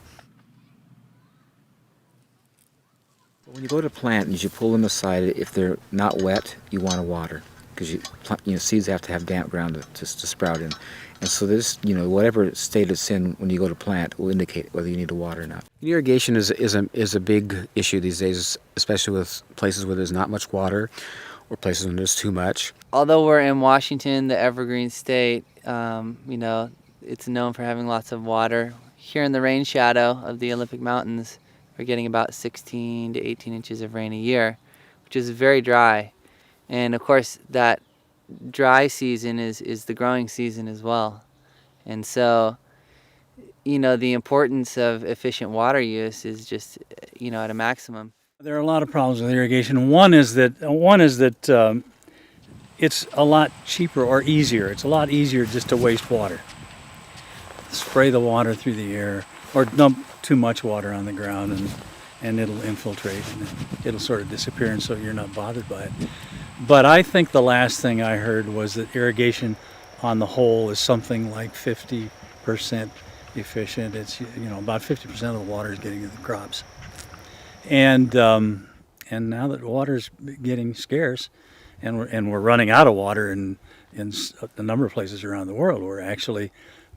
When you go to plant and you pull them aside, if they're not wet, you want to water because seeds have to have damp ground to sprout in. And so this, whatever state it's in when you go to plant will indicate whether you need to water or not. Irrigation is a big issue these days, especially with places where there's not much water or places when there's too much. Although we're in Washington, the evergreen state, it's known for having lots of water. Here in the rain shadow of the Olympic Mountains, we're getting about 16 to 18 inches of rain a year, which is very dry. And of course, that dry season is the growing season as well. And so, the importance of efficient water use is just, at a maximum. There are a lot of problems with irrigation. One is that it's a lot cheaper or easier. It's a lot easier just to waste water. Spray the water through the air or dump too much water on the ground and it'll infiltrate and it'll sort of disappear, and so you're not bothered by it. But I think the last thing I heard was that irrigation on the whole is something like 50% efficient. It's about 50% of the water is getting to the crops. And now that water is getting scarce and we're running out of water in a number of places around the world, we're actually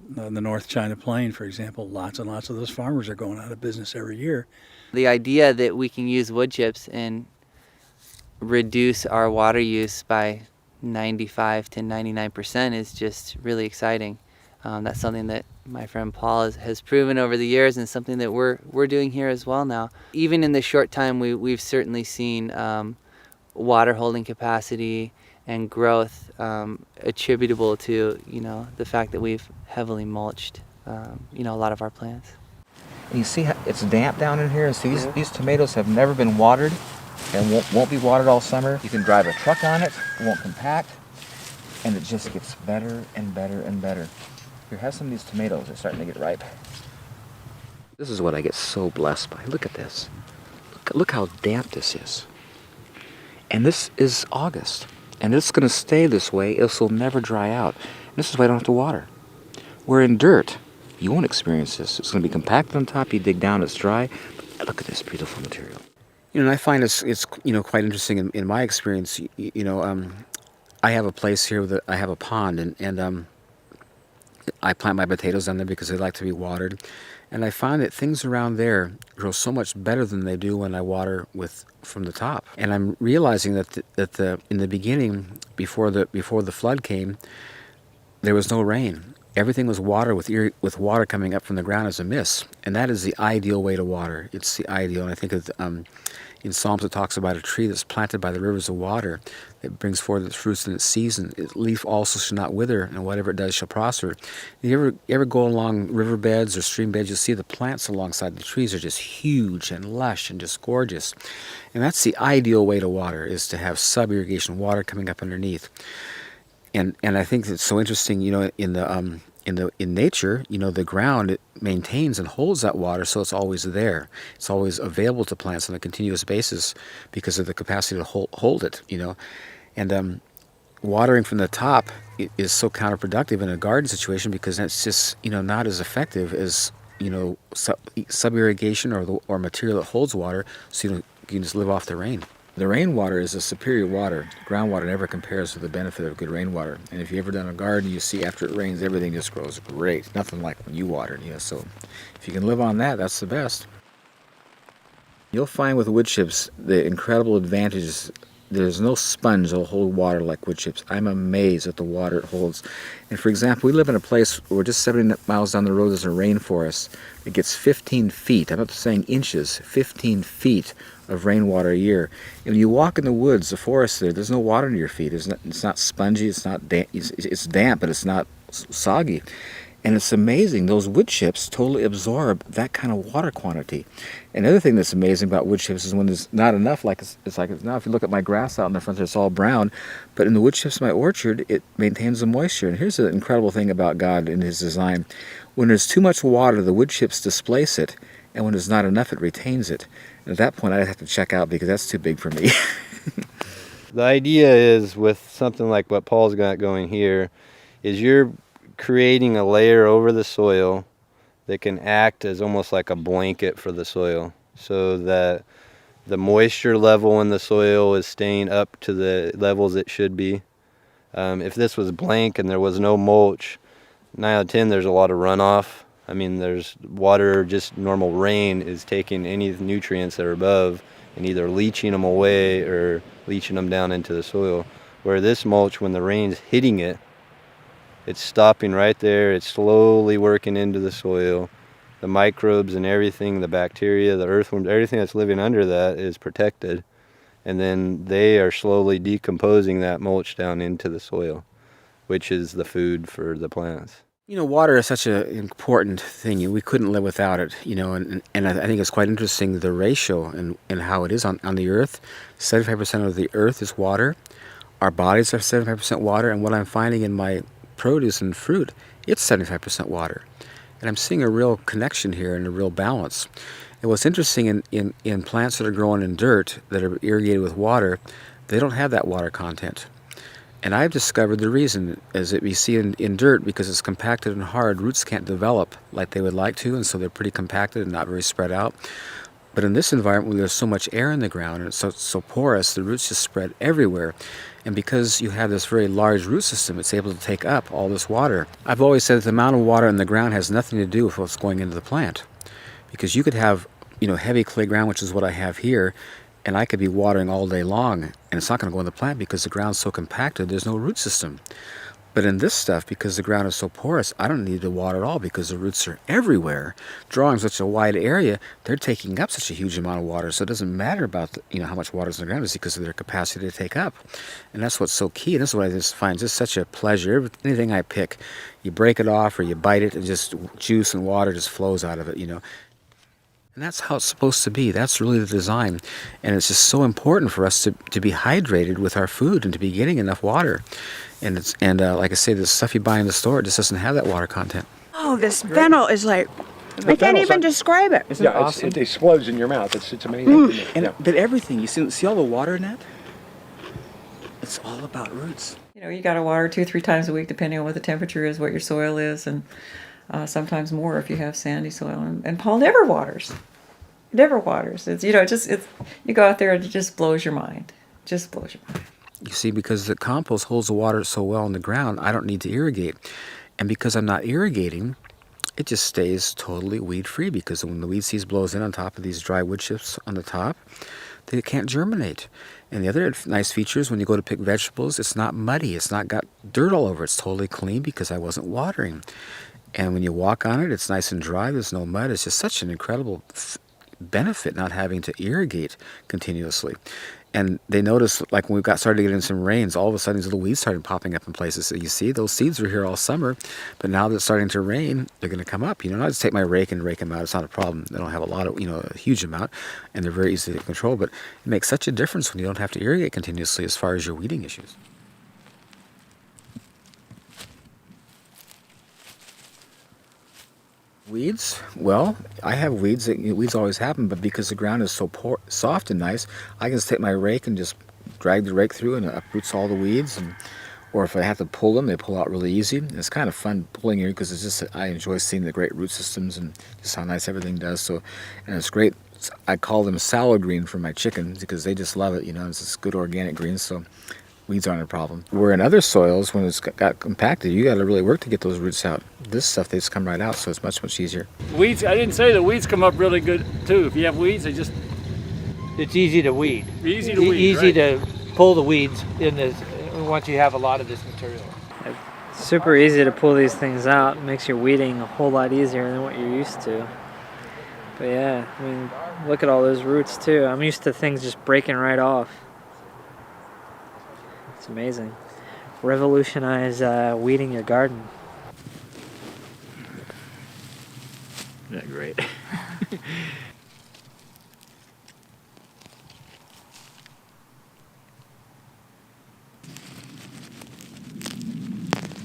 the North China Plain, for example, lots and lots of those farmers are going out of business every year. The idea that we can use wood chips and reduce our water use by 95 to 99% is just really exciting. That's something that my friend Paul has proven over the years, and something that we're doing here as well now. Even in the short time, we've certainly seen water holding capacity and growth attributable to the fact that we've heavily mulched a lot of our plants. And you see how it's damp down in here, and see these tomatoes have never been watered and won't be watered all summer. You can drive a truck on it, it won't compact, and it just gets better and better and better. Here, have some of these tomatoes, they're starting to get ripe. This is what I get so blessed by. Look at this. Look how damp this is. And this is August. And it's going to stay this way. This will never dry out. And this is why I don't have to water. Where in dirt, you won't experience this. It's going to be compacted on top. You dig down, it's dry. But look at this beautiful material. You know, and I find it's quite interesting in my experience. I have a place here that I have a pond, and I plant my potatoes down there because they like to be watered. And I find that things around there grow so much better than they do when I water from the top. And I'm realizing that in the beginning, before the flood came, there was no rain. Everything was water with water coming up from the ground as a mist, and that is the ideal way to water. It's the ideal, and I think in Psalms it talks about a tree that's planted by the rivers of water that brings forth its fruits in its season. Its leaf also shall not wither, and whatever it does shall prosper. You ever go along riverbeds or stream beds, you'll see the plants alongside the trees are just huge and lush and just gorgeous. And that's the ideal way to water, is to have sub-irrigation water coming up underneath. And I think it's so interesting, in nature, the ground, it maintains and holds that water, so it's always there. It's always available to plants on a continuous basis because of the capacity to hold it, And watering from the top is so counterproductive in a garden situation because that's just, not as effective as, sub-irrigation or material that holds water, so you can just live off the rain. The rainwater is a superior water. Groundwater never compares to the benefit of good rainwater. And if you've ever done a garden, you see after it rains, everything just grows great. Nothing like when you watered, So if you can live on that, that's the best. You'll find with wood chips the incredible advantages. There's no sponge that'll hold water like wood chips. I'm amazed at the water it holds. And for example, we live in a place where just 70 miles down the road there's a rainforest. It gets 15 feet, I'm not saying inches, 15 feet of rainwater a year. And when you walk in the woods, the forest there's no water under your feet. It's not spongy, it's not damp, it's damp, but it's not soggy. And it's amazing, those wood chips totally absorb that kind of water quantity. And the other thing that's amazing about wood chips is when there's not enough, like it's like now if you look at my grass out in the front, it's all brown, but in the wood chips in my orchard, it maintains the moisture. And here's the incredible thing about God in His design. When there's too much water, the wood chips displace it, and when there's not enough, it retains it. And at that point, I'd have to check out because that's too big for me. The idea is with something like what Paul's got going here, is you're creating a layer over the soil that can act as almost like a blanket for the soil so that the moisture level in the soil is staying up to the levels it should be. If this was blank and there was no mulch, 9 out of 10 there's a lot of runoff. I mean, there's water, just normal rain is taking any nutrients that are above and either leaching them away or leaching them down into the soil. Where this mulch, when the rain's hitting it, it's stopping right there. It's slowly working into the soil. The microbes and everything, the bacteria, the earthworms, everything that's living under that is protected. And then they are slowly decomposing that mulch down into the soil, which is the food for the plants. Water is such an important thing. We couldn't live without it, and I think it's quite interesting, the ratio and how it is on the earth. 75% of the earth is water. Our bodies are 75% water, and what I'm finding in my produce and fruit, it's 75% water. And I'm seeing a real connection here and a real balance. And what's interesting in plants that are growing in dirt that are irrigated with water, they don't have that water content. And I've discovered the reason is that we see in dirt, because it's compacted and hard, roots can't develop like they would like to, and so they're pretty compacted and not very spread out. But in this environment where there's so much air in the ground and it's so porous, the roots just spread everywhere. And because you have this very large root system, it's able to take up all this water. I've always said that the amount of water in the ground has nothing to do with what's going into the plant. Because you could have, heavy clay ground, which is what I have here, and I could be watering all day long, and it's not going to go in the plant because the ground's so compacted, there's no root system. But in this stuff, because the ground is so porous, I don't need to water at all because the roots are everywhere. Drawing such a wide area, they're taking up such a huge amount of water, so it doesn't matter about how much water is in the ground, it's because of their capacity to take up. And that's what's so key, and this is what I just find just such a pleasure. Anything I pick, you break it off or you bite it, and just juice and water just flows out of it, And that's how it's supposed to be. That's really the design. And it's just so important for us to be hydrated with our food and to be getting enough water. And like I say, the stuff you buy in the store, it just doesn't have that water content. Oh, this fennel is like, I can't even describe it. Isn't it awesome? It explodes in your mouth. It's amazing. But everything, you see all the water in that? It's all about roots. You know, you got to water 2-3 times a week, depending on what the temperature is, what your soil is, and sometimes more if you have sandy soil. And Paul never waters. He never waters. It's, you know, you go out there and it just blows your mind. Just blows your mind. You see, because the compost holds the water so well in the ground, I don't need to irrigate. And because I'm not irrigating, it just stays totally weed-free, because when the weed seeds blows in on top of these dry wood chips on the top, they can't germinate. And the other nice feature is when you go to pick vegetables, it's not muddy. It's not got dirt all over. It's totally clean because I wasn't watering. And when you walk on it, it's nice and dry. There's no mud. It's just such an incredible benefit not having to irrigate continuously. And they noticed, like when we started getting some rains, all of a sudden these little weeds started popping up in places. So you see, those seeds were here all summer, but now that it's starting to rain, they're going to come up. You know, I just take my rake and rake them out. It's not a problem. They don't have a lot of, a huge amount, and they're very easy to control. But it makes such a difference when you don't have to irrigate continuously as far as your weeding issues. Weeds? Well, I have weeds. Weeds always happen, but because the ground is so soft and nice, I can just take my rake and just drag the rake through, and it uproots all the weeds. Or if I have to pull them, they pull out really easy. And it's kind of fun pulling here because I enjoy seeing the great root systems and just how nice everything does. So, and it's great. I call them salad green for my chickens because they just love it. It's just good organic greens. So weeds aren't a problem. Where in other soils, when it's got compacted, you got to really work to get those roots out. This stuff, they just come right out, so it's much, much easier. Weeds, I didn't say the weeds come up really good too. If you have weeds, it's easy to weed. Easy to weed, Easy right. to pull the weeds in this once you have a lot of this material. It's super easy to pull these things out. It makes your weeding a whole lot easier than what you're used to. But yeah, I mean, look at all those roots too. I'm used to things just breaking right off. It's amazing. Revolutionize weeding your garden. Isn't that great?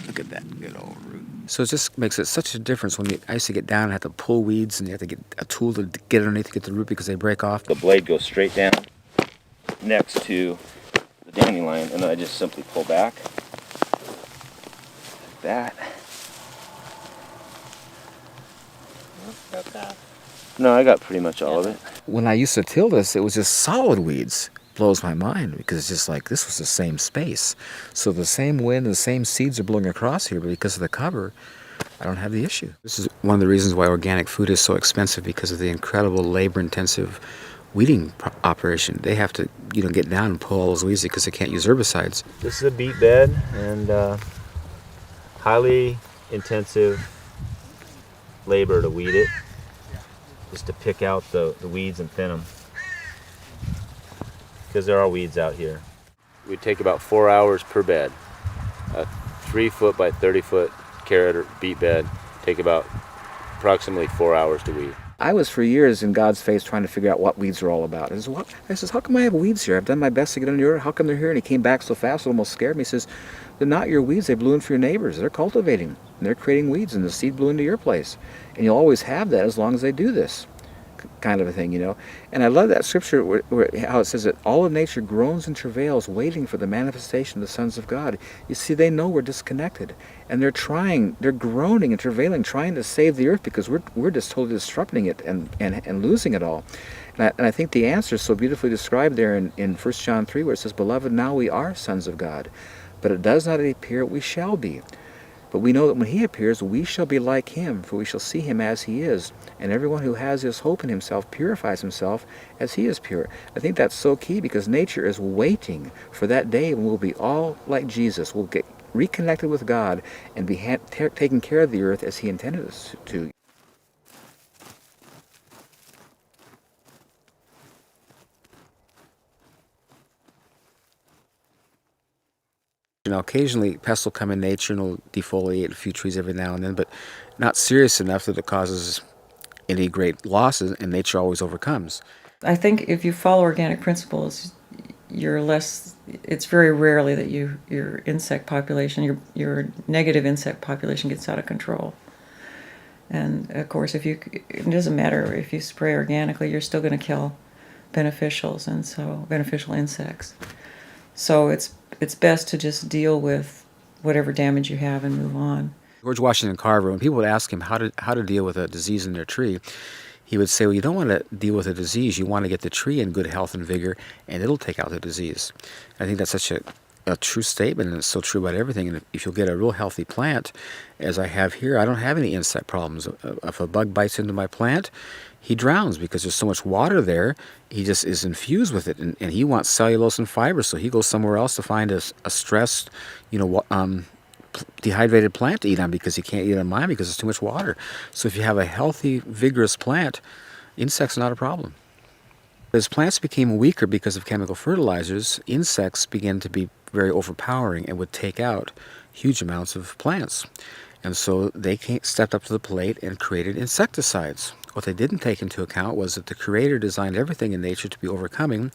Look at that good old root. So it just makes it such a difference when I used to get down and have to pull weeds, and you have to get a tool to get underneath to get the root because they break off. The blade goes straight down next to the dandelion, and then I just simply pull back like that. No, I got pretty much all of it. When I used to till this, it was just solid weeds. Blows my mind because it's just like this was the same space. So the same wind, the same seeds are blowing across here, but because of the cover, I don't have the issue. This is one of the reasons why organic food is so expensive, because of the incredible labor-intensive weeding operation. They have to, get down and pull all those weeds because they can't use herbicides. This is a beet bed, and highly intensive labor to weed it, just to pick out the weeds and thin them, because there are weeds out here. We take about 4 hours per bed. A 3-foot by 30-foot carrot or beet bed take about approximately 4 hours to weed. I was for years in God's face trying to figure out what weeds are all about. I says, how come I have weeds here? I've done my best to get under your, how come they're here? And he came back so fast it almost scared me. He says, they're not your weeds, they blew in for your neighbors. They're cultivating, and they're creating weeds, and the seed blew into your place. And you'll always have that as long as they do this kind of a thing, And I love that scripture where how it says that all of nature groans and travails waiting for the manifestation of the sons of God. You see, they know we're disconnected, and they're groaning and travailing, trying to save the earth because we're just totally disrupting it and losing it all. And I think the answer is so beautifully described there in 1 John 3, where it says, "Beloved, now we are sons of God, but it does not appear we shall be. But we know that when he appears, we shall be like him, for we shall see him as he is. And everyone who has this hope in himself purifies himself as he is pure." I think that's so key, because nature is waiting for that day when we'll be all like Jesus. We'll get reconnected with God and be taking care of the earth as he intended us to. Occasionally pests will come in nature and will defoliate a few trees every now and then, but not serious enough that it causes any great losses, and nature always overcomes. I think if you follow organic principles, it's very rarely that your insect population, your negative insect population gets out of control. And of course, it doesn't matter if you spray organically, you're still going to kill beneficials, and so beneficial insects. So it's best to just deal with whatever damage you have and move on. George Washington Carver, when people would ask him how to deal with a disease in their tree, he would say, well, you don't want to deal with a disease. You want to get the tree in good health and vigor, and it'll take out the disease. I think that's such a true statement, and it's so true about everything. And if you'll get a real healthy plant, as I have here, I don't have any insect problems. If a bug bites into my plant, he drowns because there's so much water there. He just is infused with it, and he wants cellulose and fiber, so he goes somewhere else to find a stressed, dehydrated plant to eat on because he can't eat on mine because there's too much water. So if you have a healthy, vigorous plant, insects are not a problem. As plants became weaker because of chemical fertilizers, insects began to be very overpowering and would take out huge amounts of plants. And so they stepped up to the plate and created insecticides. What they didn't take into account was that the Creator designed everything in nature to be overcoming,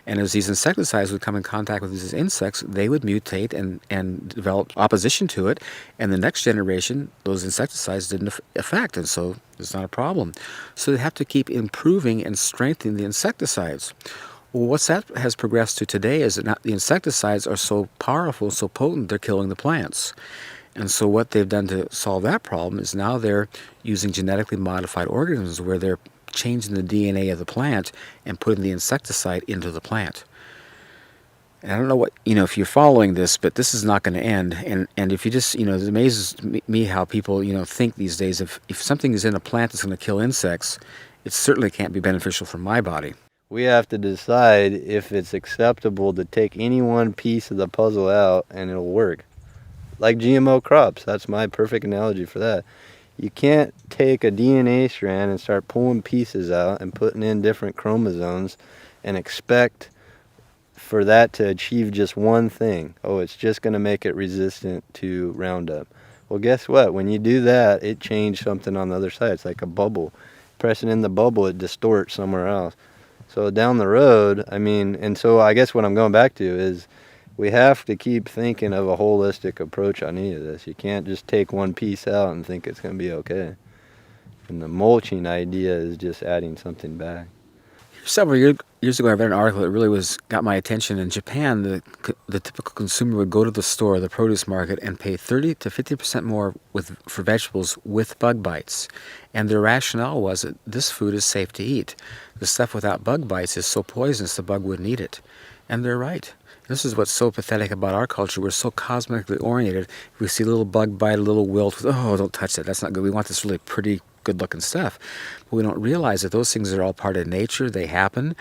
and as these insecticides would come in contact with these insects, they would mutate and develop opposition to it, and the next generation, those insecticides didn't affect, and so it's not a problem. So they have to keep improving and strengthening the insecticides. Well, what's that has progressed to today is that the insecticides are so powerful, so potent, they're killing the plants. And so what they've done to solve that problem is now they're using genetically modified organisms where they're changing the DNA of the plant and putting the insecticide into the plant. And I don't know what, if you're following this, but this is not going to end. And if you just, it amazes me how people, think these days, if something is in a plant that's going to kill insects, it certainly can't be beneficial for my body. We have to decide if it's acceptable to take any one piece of the puzzle out and it'll work. Like GMO crops, that's my perfect analogy for that. You can't take a DNA strand and start pulling pieces out and putting in different chromosomes and expect for that to achieve just one thing. Oh, it's just going to make it resistant to Roundup. Well, guess what? When you do that, it changed something on the other side. It's like a bubble. Pressing in the bubble, it distorts somewhere else. So down the road, and so I guess what I'm going back to is we have to keep thinking of a holistic approach on any of this. You can't just take one piece out and think it's going to be okay. And the mulching idea is just adding something back. Several years ago, I read an article that really got my attention. In Japan, the typical consumer would go to the store, the produce market, and pay 30 to 50% more for vegetables with bug bites. And their rationale was that this food is safe to eat. The stuff without bug bites is so poisonous the bug wouldn't eat it. And they're right. This is what's so pathetic about our culture. We're so cosmetically oriented. If we see a little bug bite, a little wilt, oh, don't touch that. That's not good. We want this really pretty, good-looking stuff. But we don't realize that those things are all part of nature. They happen,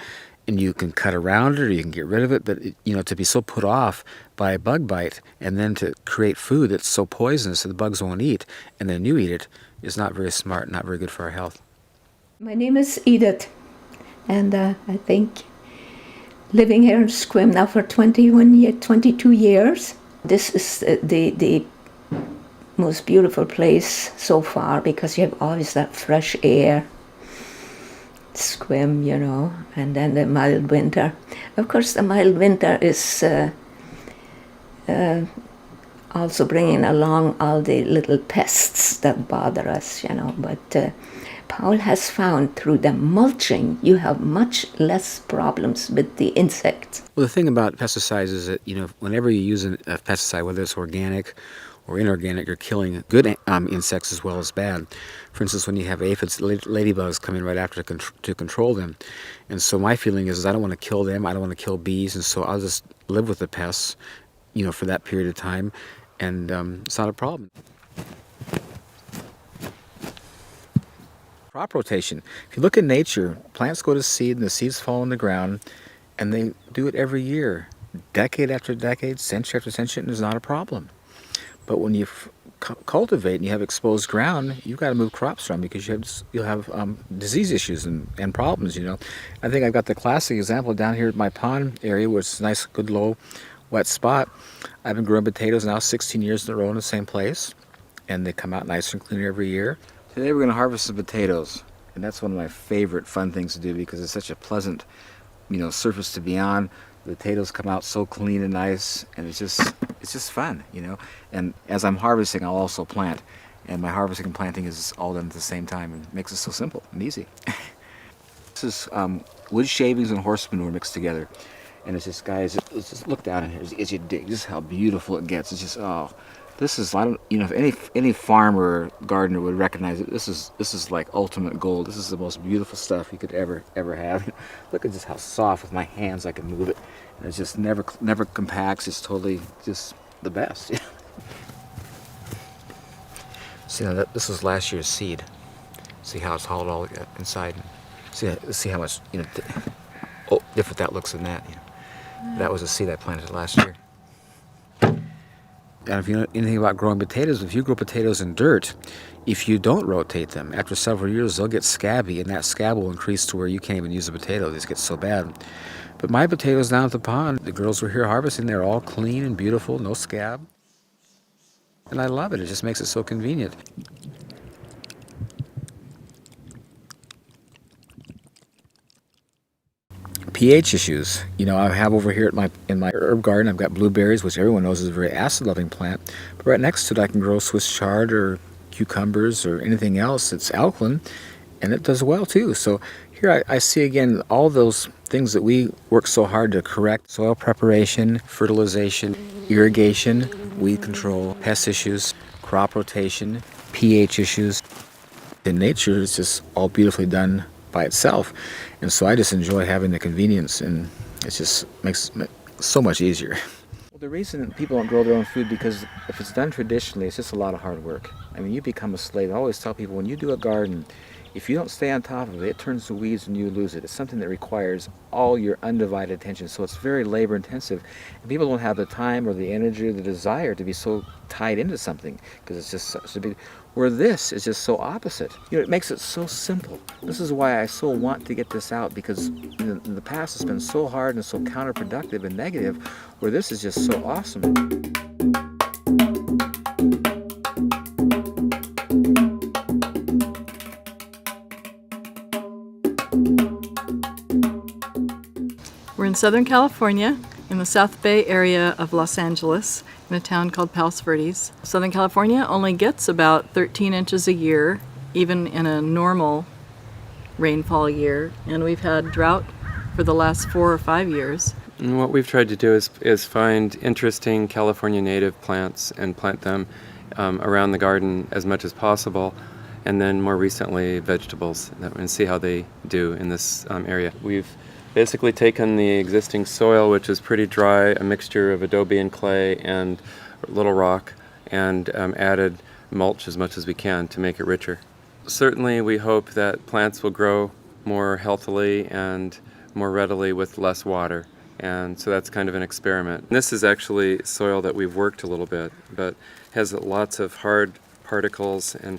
and you can cut around it or you can get rid of it. But, to be so put off by a bug bite and then to create food that's so poisonous that the bugs won't eat, and then you eat it, is not very smart, not very good for our health. My name is Edith, and I think living here in Sequim now for 22 years. This is the most beautiful place so far because you have always that fresh air. Sequim, and then the mild winter. Of course, the mild winter is also bringing along all the little pests that bother us, but Paul has found through the mulching, you have much less problems with the insects. Well, the thing about pesticides is that, whenever you use a pesticide, whether it's organic or inorganic, you're killing good insects as well as bad. For instance, when you have aphids, ladybugs come in right after to control them. And so my feeling is I don't want to kill them, I don't want to kill bees, and so I'll just live with the pests, for that period of time, and it's not a problem. Crop rotation. If you look at nature, plants go to seed and the seeds fall in the ground, and they do it every year, decade after decade, century after century, and there's not a problem. But when you cultivate and you have exposed ground, you've got to move crops around because you'll have disease issues and problems. I think I've got the classic example down here at my pond area, where it's a nice, good, low, wet spot. I've been growing potatoes now 16 years in a row in the same place, and they come out nicer and cleaner every year. Today we're going to harvest some potatoes, and that's one of my favorite fun things to do because it's such a pleasant, surface to be on. The potatoes come out so clean and nice, and it's just fun, And as I'm harvesting, I'll also plant, and my harvesting and planting is all done at the same time, and it makes it so simple and easy. This is wood shavings and horse manure mixed together. And it's just, guys, let's just look down in here as you dig. Just how beautiful it gets. It's just, oh, this is, I don't, you know, if any farmer or gardener would recognize it, this is like ultimate gold. This is the most beautiful stuff you could ever have. Look at just how soft with my hands I can move it. And it's just never compacts. It's totally just the best. See, now this was last year's seed. See how it's hollowed all inside. See how much, you know, different that looks than that. You know. That was a seed I planted last year. And if you know anything about growing potatoes, if you grow potatoes in dirt, if you don't rotate them, after several years they'll get scabby, and that scab will increase to where you can't even use a potato. These get so bad. But my potatoes down at the pond, the girls were here harvesting, they're all clean and beautiful, no scab. And I love it. It just makes it so convenient. pH issues. You know, I have over here in my herb garden, I've got blueberries, which everyone knows is a very acid-loving plant. But right next to it, I can grow Swiss chard or cucumbers or anything else that's alkaline, and it does well too. So here I see again all those things that we work so hard to correct: soil preparation, fertilization, irrigation, weed control, pest issues, crop rotation, pH issues. In nature, it's just all beautifully done by itself. And so I just enjoy having the convenience, and it just makes it so much easier. Well, the reason people don't grow their own food, because if it's done traditionally, it's just a lot of hard work. I mean, you become a slave. I always tell people, when you do a garden, if you don't stay on top of it, it turns to weeds and you lose it. It's something that requires all your undivided attention, so it's very labor intensive. And people don't have the time or the energy or the desire to be so tied into something, because it's just such a big... Where this is just so opposite. You know, it makes it so simple. This is why I so want to get this out, because in the past it's been so hard and so counterproductive and negative, where this is just so awesome. We're in Southern California, in the South Bay area of Los Angeles, in a town called Palos Verdes. Southern California only gets about 13 inches a year, even in a normal rainfall year, and we've had drought for the last 4 or 5 years. And what we've tried to do is find interesting California native plants and plant them around the garden as much as possible, and then more recently vegetables, and see how they do in this area. We've basically taken the existing soil, which is pretty dry, a mixture of adobe and clay and little rock, and added mulch as much as we can to make it richer. Certainly we hope that plants will grow more healthily and more readily with less water, and so that's kind of an experiment. This is actually soil that we've worked a little bit, but has lots of hard particles and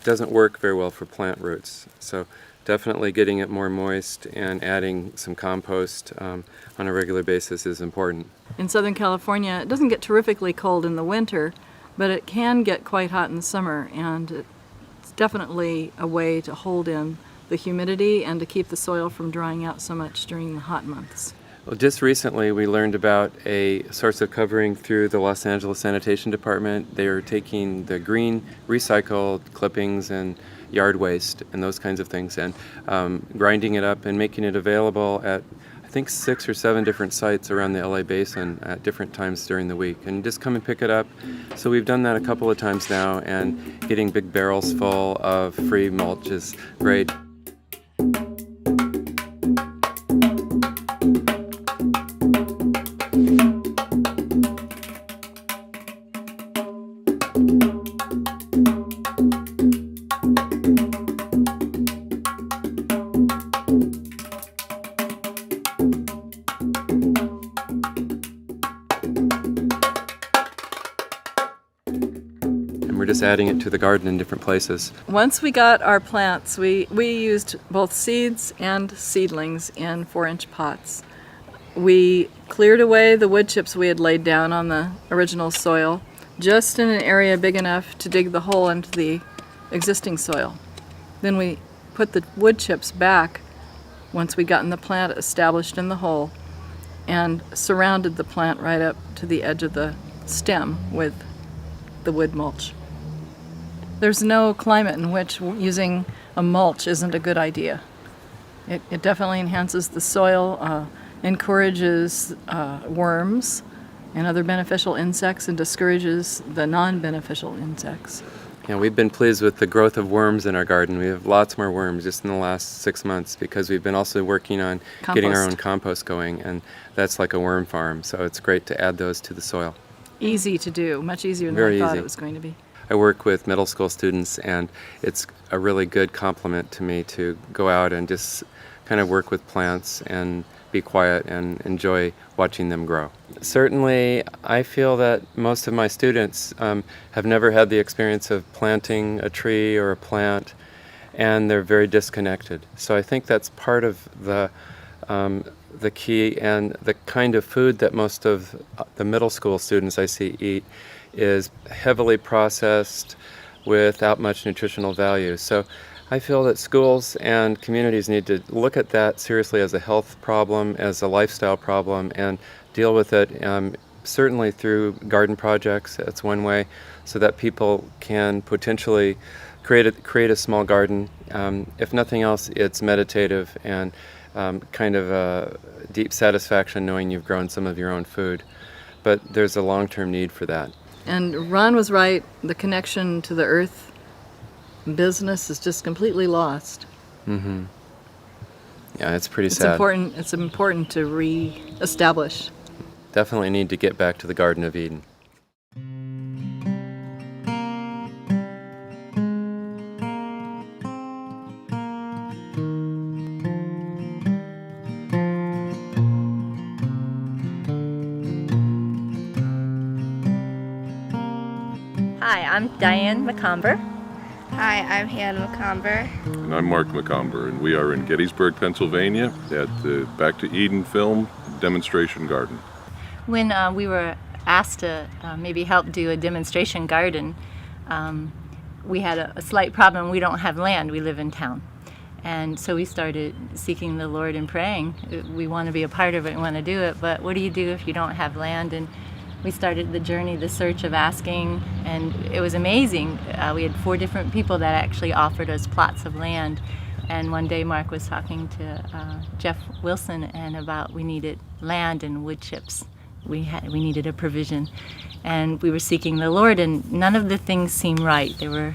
doesn't work very well for plant roots. So definitely getting it more moist and adding some compost on a regular basis is important. In Southern California, it doesn't get terrifically cold in the winter, but it can get quite hot in the summer, and it's definitely a way to hold in the humidity and to keep the soil from drying out so much during the hot months. Well, just recently we learned about a source of covering through the Los Angeles Sanitation Department. They are taking the green recycled clippings and yard waste and those kinds of things, and grinding it up and making it available at I think 6 or 7 different sites around the LA basin at different times during the week, and just come and pick it up. So we've done that a couple of times now, and getting big barrels full of free mulch is great. We're just adding it to the garden in different places. Once we got our plants, we used both seeds and seedlings in 4-inch pots. We cleared away the wood chips we had laid down on the original soil, just in an area big enough to dig the hole into the existing soil. Then we put the wood chips back once we'd gotten the plant established in the hole, and surrounded the plant right up to the edge of the stem with the wood mulch. There's no climate in which using a mulch isn't a good idea. It definitely enhances the soil. encourages worms and other beneficial insects and discourages the non-beneficial insects. Yeah, we've been pleased with the growth of worms in our garden. We have lots more worms just in the last 6 months because we've been also working on getting our own compost going, and that's like a worm farm, so it's great to add those to the soil. Easy to do, much easier than Very I thought easy. it was going to be. I work with middle school students, and it's a really good compliment to me to go out and just kind of work with plants and be quiet and enjoy watching them grow. Certainly, I feel that most of my students have never had the experience of planting a tree or a plant, and they're very disconnected. So I think that's part of the key, and the kind of food that most of the middle school students I see eat is heavily processed without much nutritional value. So I feel that schools and communities need to look at that seriously as a health problem, as a lifestyle problem, and deal with it certainly through garden projects. That's one way, so that people can potentially create a small garden. If nothing else, it's meditative and kind of a deep satisfaction knowing you've grown some of your own food. But there's a long-term need for that. And Ron was right, the connection to the earth business is just completely lost. Mm-hmm. Yeah, it's pretty It's sad. It's important to re-establish. Definitely need to get back to the Garden of Eden. Hi, I'm Diane McComber. Hi, I'm Hannah McComber. And I'm Mark McComber, and we are in Gettysburg, Pennsylvania at the Back to Eden Film Demonstration Garden. When we were asked to maybe help do a demonstration garden, we had a slight problem. We don't have land, we live in town. And so we started seeking the Lord and praying. We want to be a part of it, we want to do it, but what do you do if you don't have land? And we started the journey, the search of asking, and it was amazing. We had 4 different people that actually offered us plots of land. And one day Mark was talking to Jeff Wilson and about we needed land and wood chips. We needed a provision. And we were seeking the Lord, and none of the things seemed right. There were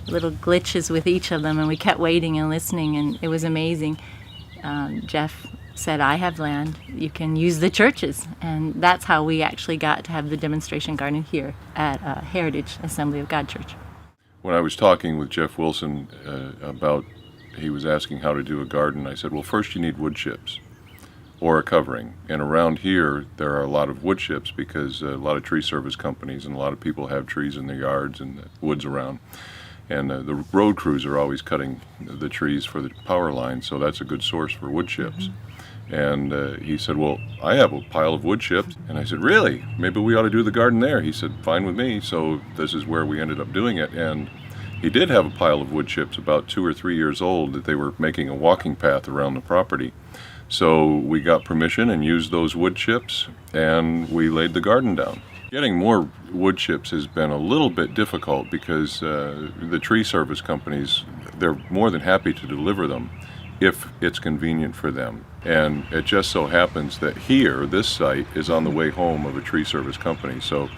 little glitches with each of them, and we kept waiting and listening, and it was amazing. Jeff said, I have land, you can use the churches. And that's how we actually got to have the demonstration garden here at Heritage Assembly of God Church. When I was talking with Jeff Wilson he was asking how to do a garden, I said, well, first you need wood chips or a covering. And around here, there are a lot of wood chips because a lot of tree service companies and a lot of people have trees in their yards and the woods around. And the road crews are always cutting the trees for the power line, so that's a good source for wood chips. Mm-hmm. And he said, well, I have a pile of wood chips. And I said, really? Maybe we ought to do the garden there. He said, fine with me. So this is where we ended up doing it. And he did have a pile of wood chips about 2 or 3 years old that they were making a walking path around the property. So we got permission and used those wood chips, and we laid the garden down. Getting more wood chips has been a little bit difficult because the tree service companies, they're more than happy to deliver them if it's convenient for them. And it just so happens that here, this site is on the way home of a tree service company. So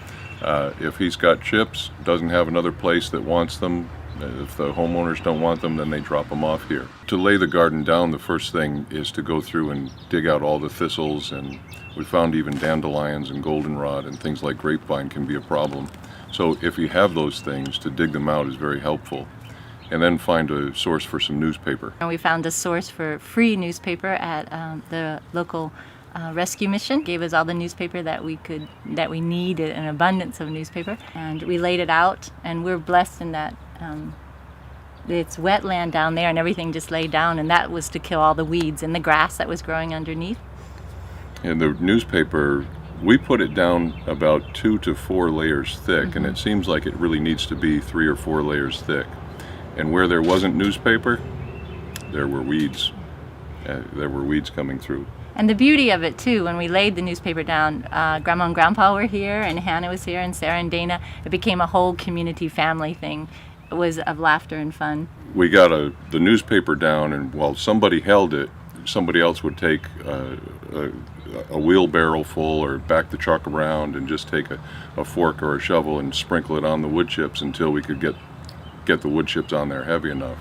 if he's got chips, doesn't have another place that wants them, if the homeowners don't want them, then they drop them off here. To lay the garden down, the first thing is to go through and dig out all the thistles, and we found even dandelions and goldenrod and things like grapevine can be a problem. So if you have those things, to dig them out is very helpful. And then find a source for some newspaper. And we found a source for free newspaper at the local rescue mission. Gave us all the newspaper that we needed, an abundance of newspaper, and we laid it out. And we're blessed in that it's wetland down there, and everything just laid down, and that was to kill all the weeds and the grass that was growing underneath. And the newspaper, we put it down about 2 to 4 layers thick, Mm-hmm. and it seems like it really needs to be 3 or 4 layers thick. And where there wasn't newspaper, there were weeds. There were weeds coming through. And the beauty of it too, when we laid the newspaper down, Grandma and Grandpa were here, and Hannah was here, and Sarah and Dana. It became a whole community family thing. It was of laughter and fun. We got the newspaper down, and while somebody held it, somebody else would take a wheelbarrow full or back the truck around and just take a fork or a shovel and sprinkle it on the wood chips until we could get the wood chips on there heavy enough.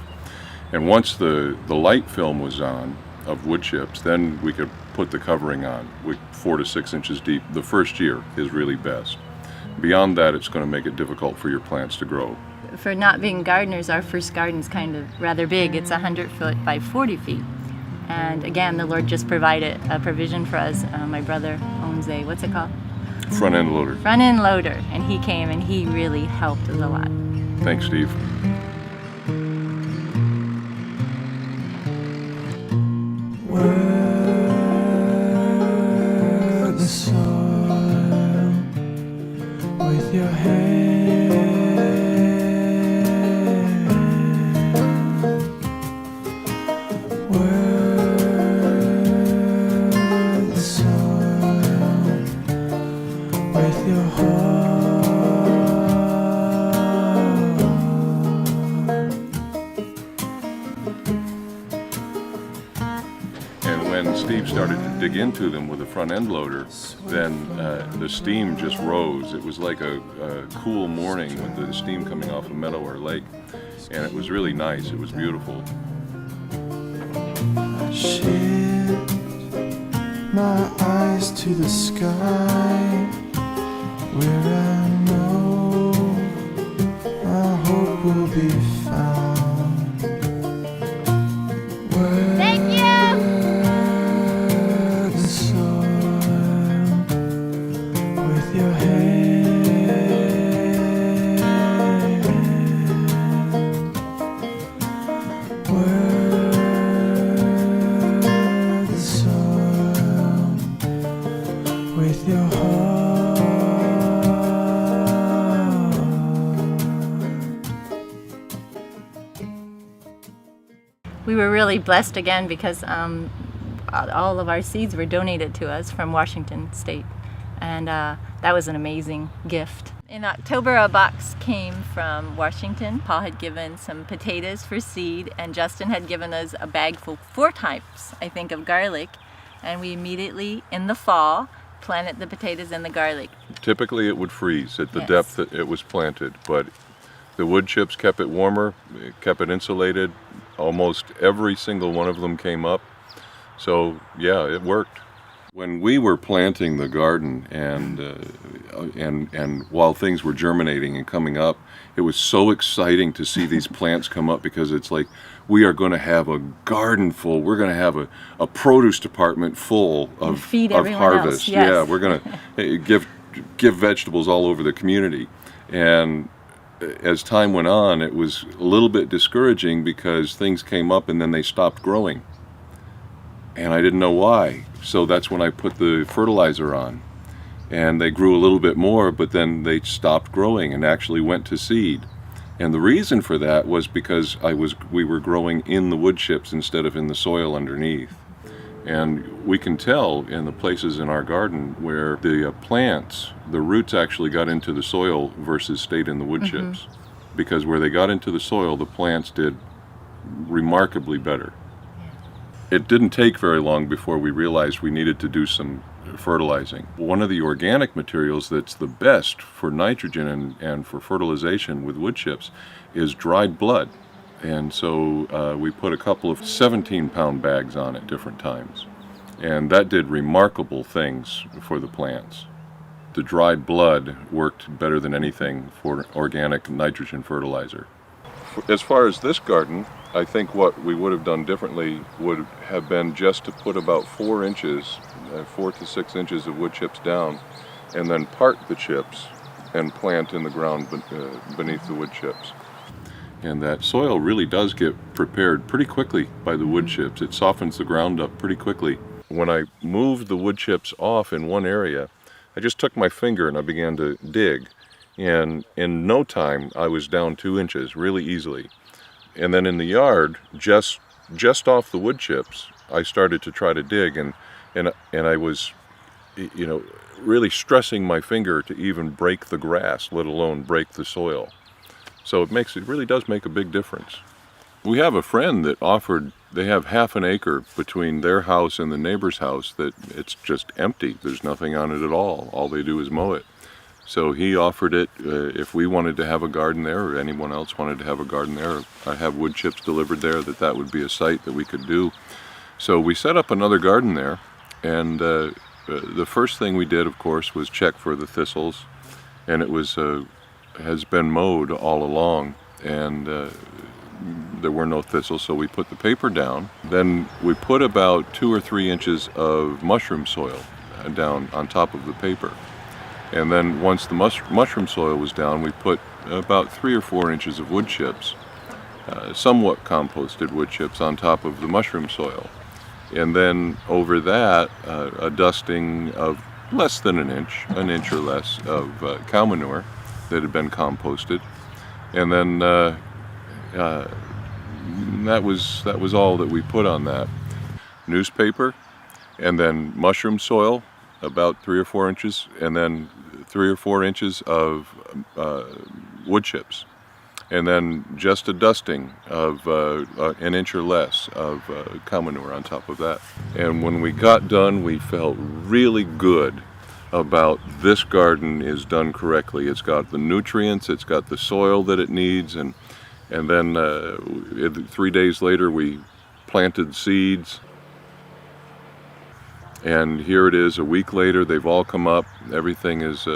And once the light film was on of wood chips, then we could put the covering on, 4 to 6 inches deep. The first year is really best. Beyond that, it's going to make it difficult for your plants to grow. For not being gardeners, our first garden's kind of rather big. It's 100 foot by 40 feet. And again, the Lord just provided a provision for us. My brother owns a, what's it called? Front end loader. Front end loader. And he came and he really helped us a lot. Thanks, Steve. Work the soil with your hand. Work the soil with your heart. When Steve started to dig into them with a front end loader, then the steam just rose. It was like a cool morning with the steam coming off a meadow or lake, and it was really nice. It was beautiful. I shift my eyes to the sky, where I know my hope will be found. Thank you. Your hand, work the soil with your heart. We were really blessed again because all of our seeds were donated to us from Washington State. And that was an amazing gift. In October, a box came from Washington. Paul had given some potatoes for seed, and Justin had given us a bag full, 4 types, I think, of garlic. And we immediately, in the fall, planted the potatoes and the garlic. Typically it would freeze at the depth that it was planted, but the wood chips kept it warmer, it kept it insulated. Almost every single one of them came up. So yeah, it worked. When we were planting the garden and while things were germinating and coming up, it was so exciting to see these plants come up, because it's like we are going to have a garden full. We're going to have a produce department full of harvest. Yes. Yeah, we're going to give vegetables all over the community. And as time went on, it was a little bit discouraging because things came up and then they stopped growing. And I didn't know why. So that's when I put the fertilizer on. And they grew a little bit more, but then they stopped growing and actually went to seed. And the reason for that was because we were growing in the wood chips instead of in the soil underneath. And we can tell in the places in our garden where the plants, the roots actually got into the soil versus stayed in the wood chips. Because where they got into the soil, the plants did remarkably better. It didn't take very long before we realized we needed to do some fertilizing. One of the organic materials that's the best for nitrogen and for fertilization with wood chips is dried blood. And so we put a couple of 17-pound bags on at different times. And that did remarkable things for the plants. The dried blood worked better than anything for organic nitrogen fertilizer. As far as this garden, I think what we would have done differently would have been just to put about 4 inches, 4 to 6 inches of wood chips down, and then part the chips and plant in the ground beneath the wood chips. And that soil really does get prepared pretty quickly by the wood chips. It softens the ground up pretty quickly. When I moved the wood chips off in one area, I just took my finger and I began to dig. And in no time, I was down 2 inches really easily. And then in the yard, just off the wood chips, I started to try to dig, and I was, really stressing my finger to even break the grass, let alone break the soil. So it really does make a big difference. We have a friend that offered they have half an acre between their house and the neighbor's house that it's just empty. There's nothing on it at all. All they do is mow it. So he offered it if we wanted to have a garden there, or anyone else wanted to have a garden there, I have wood chips delivered there, that would be a site that we could do. So we set up another garden there, and the first thing we did, of course, was check for the thistles, and it was has been mowed all along, and there were no thistles, so we put the paper down. Then we put about 2 or 3 inches of mushroom soil down on top of the paper. And then once the mushroom soil was down, we put about 3 or 4 inches of wood chips, somewhat composted wood chips, on top of the mushroom soil. And then over that, a dusting of less than an inch or less of cow manure that had been composted. And then that was all that we put on that. Newspaper, and then mushroom soil, about 3 or 4 inches, and then 3 or 4 inches of wood chips, and then just a dusting of an inch or less of cow manure on top of that. And when we got done, we felt really good about this garden is done correctly. It's got the nutrients, it's got the soil that it needs, and then 3 days later we planted seeds. And here it is a week later, they've all come up, everything is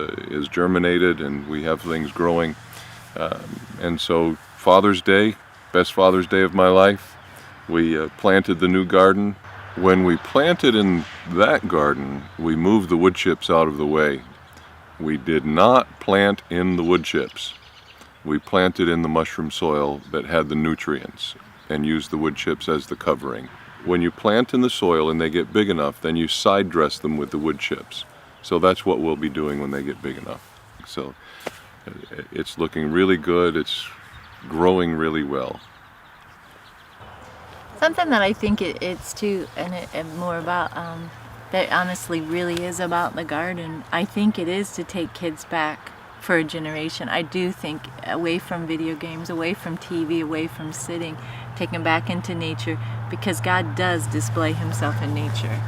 germinated, and we have things growing. And so Father's Day, best Father's Day of my life, we planted the new garden. When we planted in that garden, we moved the wood chips out of the way. We did not plant in the wood chips. We planted in the mushroom soil that had the nutrients and used the wood chips as the covering. When you plant in the soil and they get big enough, then you side dress them with the wood chips. So that's what we'll be doing when they get big enough. So it's looking really good. It's growing really well. Something that I think it's too, and more about, that honestly really is about the garden. I think it is to take kids back for a generation. I do think away from video games, away from TV, away from sitting, take them back into nature, because God does display himself in nature.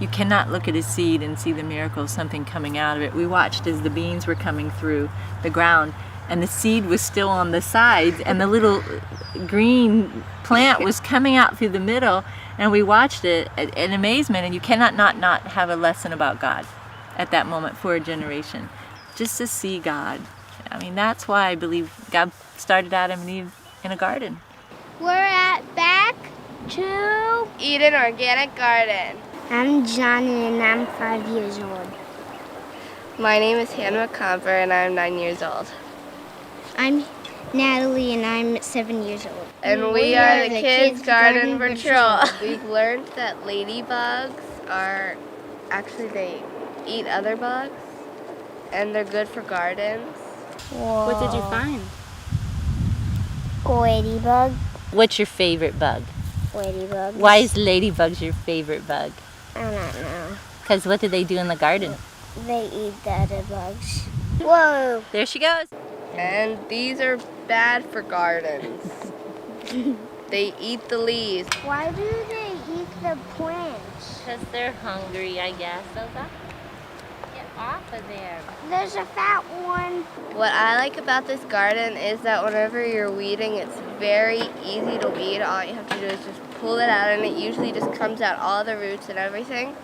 You cannot look at a seed and see the miracle of something coming out of it. We watched as the beans were coming through the ground, and the seed was still on the sides, and the little green plant was coming out through the middle, and we watched it in amazement. And you cannot not have a lesson about God at that moment for a generation. Just to see God. I mean, that's why I believe God started Adam and Eve in a garden. We're back to Eden Organic Garden. I'm Johnny and I'm 5 years old. My name is Hannah McComber and I'm 9 years old. I'm Natalie and I'm 7 years old. And we are the Kids Garden Patrol. We've learned that ladybugs are, actually they eat other bugs and they're good for gardens. Whoa. What did you find? Ladybug. What's your favorite bug? Ladybug. Why is ladybugs your favorite bug? I don't know. Because what do they do in the garden? They eat the other bugs. Whoa! There she goes. And these are bad for gardens. They eat the leaves. Why do they eat the plants? Because they're hungry, I guess. Get off of there. There's a fat one. What I like about this garden is that whenever you're weeding, it's very easy to weed. All you have to do is just pull it out, and it usually just comes out all the roots and everything.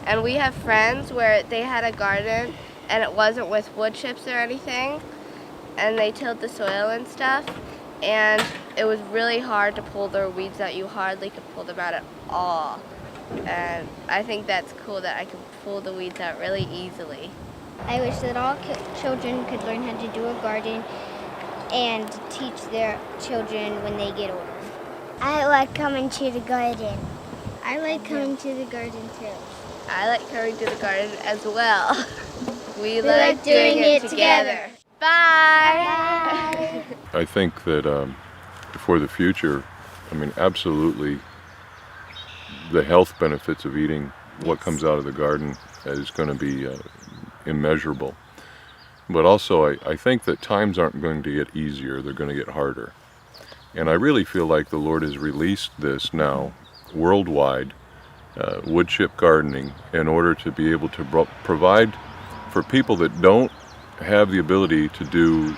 And we have friends where they had a garden, and it wasn't with wood chips or anything, and they tilled the soil and stuff, and it was really hard to pull their weeds out. You hardly could pull them out at all. And I think that's cool that I can pull the weeds out really easily. I wish that all children could learn how to do a garden and teach their children when they get older. I like coming to the garden. I like coming to the garden too. I like coming to the garden as well. We like doing it together. Bye! I think that for the future, I mean, absolutely, the health benefits of eating what comes out of the garden is going to be immeasurable. But also, I think that times aren't going to get easier, they're going to get harder. And I really feel like the Lord has released this now worldwide wood chip gardening in order to be able to provide for people that don't have the ability to do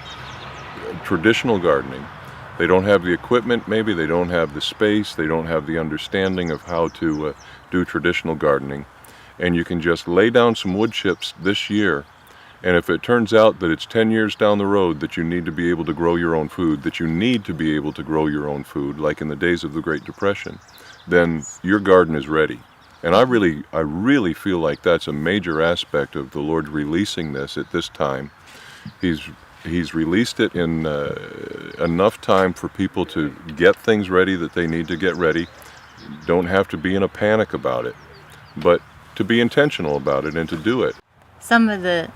traditional gardening. They don't have the equipment, maybe they don't have the space, they don't have the understanding of how to do traditional gardening. And you can just lay down some wood chips this year, and if it turns out that it's 10 years down the road that you need to be able to grow your own food, like in the days of the Great Depression, then your garden is ready. And I really feel like that's a major aspect of the Lord releasing this at this time. He's released it in enough time for people to get things ready that they need to get ready. Don't have to be in a panic about it, but to be intentional about it and to do it. Some of the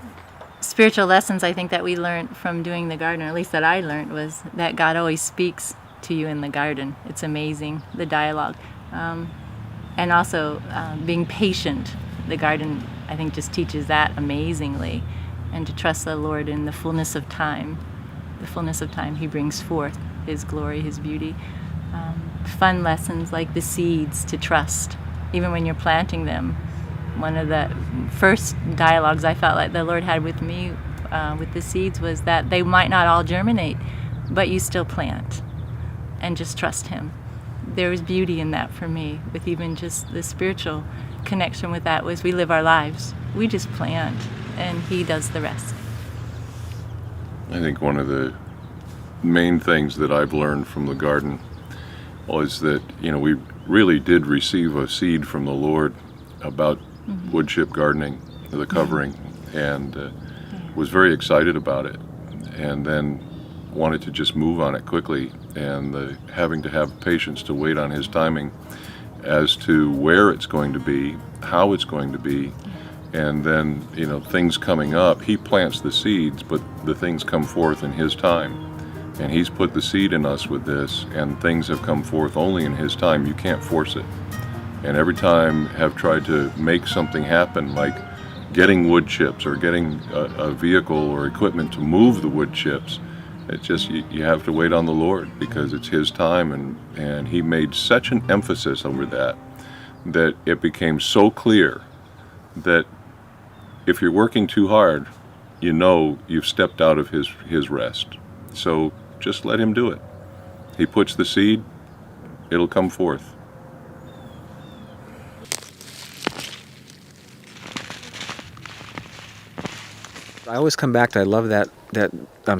spiritual lessons I think that we learned from doing the garden, or at least that I learned, was that God always speaks to you in the garden. It's amazing, the dialogue. And also being patient. The garden, I think, just teaches that amazingly. And to trust the Lord in the fullness of time. The fullness of time He brings forth His glory, His beauty. Fun lessons like the seeds, to trust, even when you're planting them. One of the first dialogues I felt like the Lord had with me with the seeds was that they might not all germinate, but you still plant and just trust Him. There was beauty in that for me, with even just the spiritual connection with that. Was we live our lives. We just plant, and He does the rest. I think one of the main things that I've learned from the garden was that, we really did receive a seed from the Lord about wood chip gardening, the covering, and was very excited about it, and then wanted to just move on it quickly, and having to have patience to wait on His timing as to where it's going to be, how it's going to be, and then things coming up. He plants the seeds, but the things come forth in His time, and He's put the seed in us with this, and things have come forth only in His time. You can't force it. And every time have tried to make something happen, like getting wood chips or getting a vehicle or equipment to move the wood chips, it's just you have to wait on the Lord, because it's His time, and He made such an emphasis over that it became so clear that if you're working too hard, you've stepped out of His rest. So just let Him do it. He puts the seed, it'll come forth. I always come back to, I love that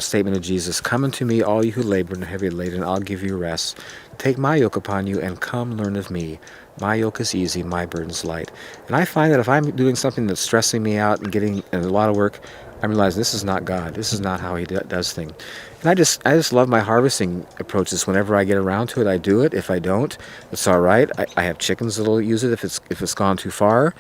statement of Jesus, "Come unto me, all you who labor and are heavy laden, and I'll give you rest. Take my yoke upon you and come learn of me. My yoke is easy, my burden's light." And I find that if I'm doing something that's stressing me out and getting a lot of work, I'm realizing this is not God. This is not how He does things. And I just love my harvesting approaches. Whenever I get around to it, I do it. If I don't, it's all right. I have chickens that'll use it if it's gone too far.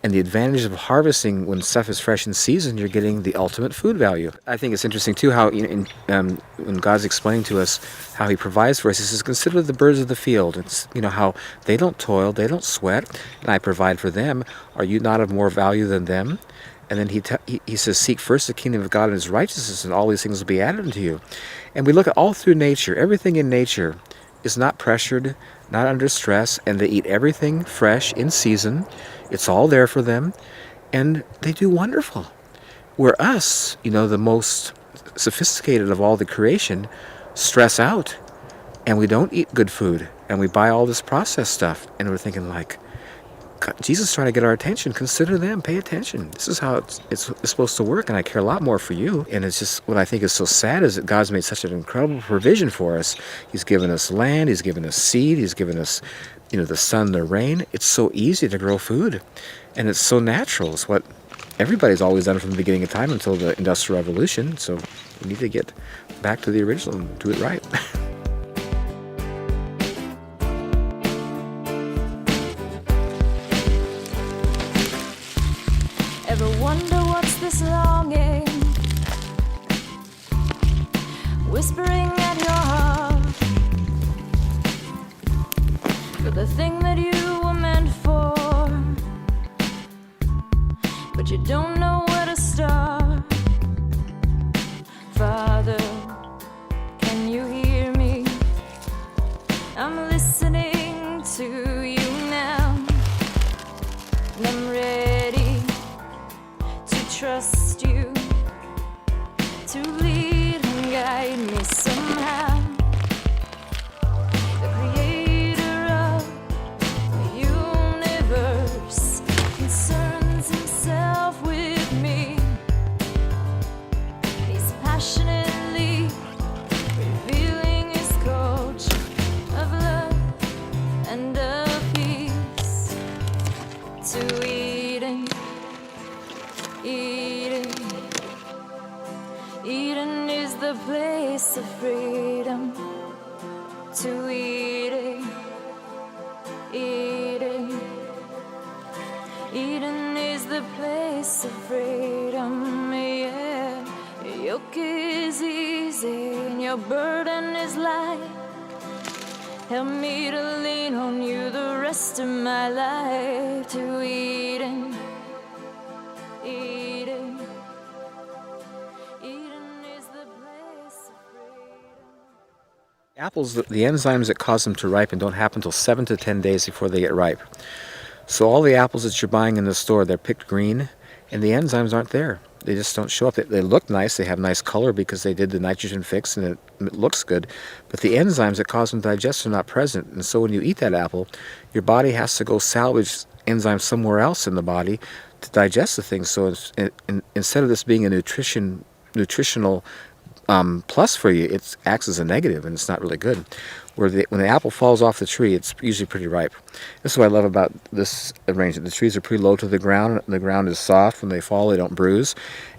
And the advantage of harvesting when stuff is fresh in season, you're getting the ultimate food value. I think it's interesting too how when God's explaining to us how He provides for us, He says, "Consider the birds of the field." It's how they don't toil, they don't sweat, and I provide for them. Are you not of more value than them? And then he says, "Seek first the kingdom of God and His righteousness, and all these things will be added unto you." And we look at all through nature. Everything in nature is not pressured, not under stress, and they eat everything fresh in season. It's all there for them, and they do wonderful. Where us, the most sophisticated of all the creation, stress out, and we don't eat good food, and we buy all this processed stuff, and we're thinking like, God, Jesus is trying to get our attention. Consider them. Pay attention. This is how it's supposed to work, and I care a lot more for you. And it's just what I think is so sad is that God's made such an incredible provision for us. He's given us land. He's given us seed. He's given us, the sun, the rain. It's so easy to grow food, and it's so natural. It's what everybody's always done from the beginning of time until the Industrial Revolution. So we need to get back to the original and do it right. Ever wonder what's this longing whispering at your heart for the thing that you were meant for, but you don't know where to start? Father, can you hear me? you to lead and guide me somehow. The creator of the universe concerns himself with me. He's passionately revealing his coach of love and of peace to Eden. Eden, Eden is the place of freedom. To Eden, Eden, Eden is the place of freedom. Yeah, your yoke is easy and your burden is light. Help me to lean on you the rest of my life. To Eden, Eden, Eden is the place of freedom. Apples, the enzymes that cause them to ripen don't happen until 7 to 10 days before they get ripe. So all the apples that you're buying in the store, they're picked green, and the enzymes aren't there. They just don't show up. They look nice, they have nice color because they did the nitrogen fix and it looks good, but the enzymes that cause them to digest are not present. And so when you eat that apple, your body has to go salvage enzymes somewhere else in the body to digest the thing. So instead of this being a nutritional plus for you, it acts as a negative, and it's not really good. When the apple falls off the tree, it's usually pretty ripe. This is what I love about this arrangement. The trees are pretty low to the ground, and the ground is soft. When they fall, they don't bruise.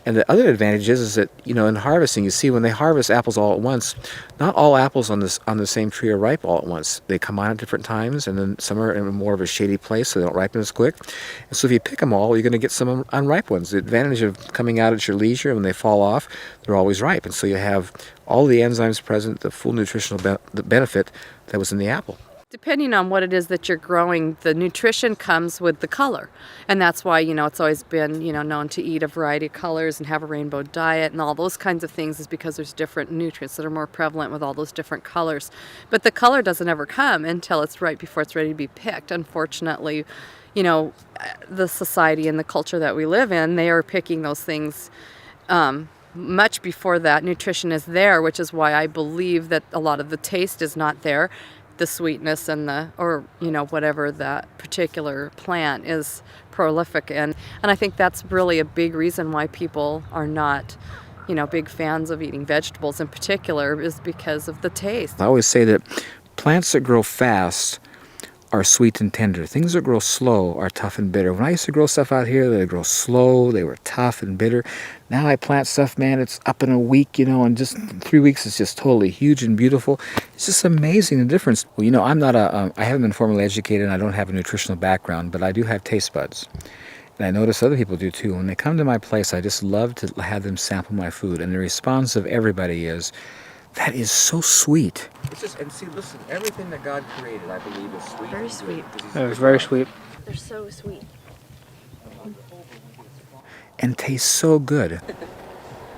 And the other advantage is that, you know, in harvesting, you see when they harvest apples all at once, not all apples on the same tree are ripe all at once. They come on at different times, and then some are in more of a shady place, so they don't ripen as quick. And so if you pick them all, you're going to get some unripe ones. The advantage of coming out at your leisure, when they fall off, they're always ripe. And so you have all the enzymes present, the full nutritional benefit that was in the apple. Depending on what it is that you're growing, the nutrition comes with the color. And that's why, you know, it's always been, you know, known to eat a variety of colors and have a rainbow diet and all those kinds of things, is because there's different nutrients that are more prevalent with all those different colors. But the color doesn't ever come until it's right before it's ready to be picked. Unfortunately, you know, the society and the culture that we live in, they are picking those things much before that nutrition is there, which is why I believe that a lot of the taste is not there. The sweetness and or you know, whatever that particular plant is prolific in. And I think that's really a big reason why people are not, you know, big fans of eating vegetables in particular, is because of the taste. I always say that plants that grow fast are sweet and tender. Things that grow slow are tough and bitter. When I used to grow stuff out here, they grow slow, they were tough and bitter. Now I plant stuff, man, it's up in a week, you know, and just 3 weeks it's just totally huge and beautiful. It's just amazing the difference. Well, you know, I'm not I haven't been formally educated and I don't have a nutritional background, but I do have taste buds. And I notice other people do too. When they come to my place, I just love to have them sample my food. And the response of everybody is, that is so sweet. It's just, and see, listen, everything that God created, I believe, is sweet. Very sweet. It was very sweet. They're so sweet. And tastes so good.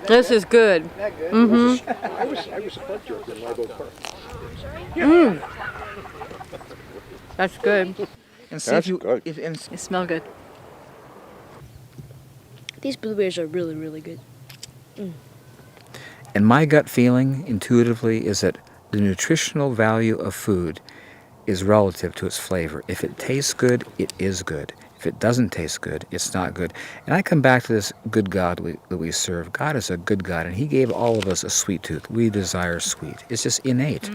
This is good. Mm-hmm. I was a part joke in Live Oak Park. Mm. That's good. And see if you, They smell good. These blueberries are really, really good. Mm. And my gut feeling, intuitively, is that the nutritional value of food is relative to its flavor. If it tastes good, it is good. If it doesn't taste good, it's not good. And I come back to this good God that we serve. God is a good God, and He gave all of us a sweet tooth. We desire sweet. It's just innate.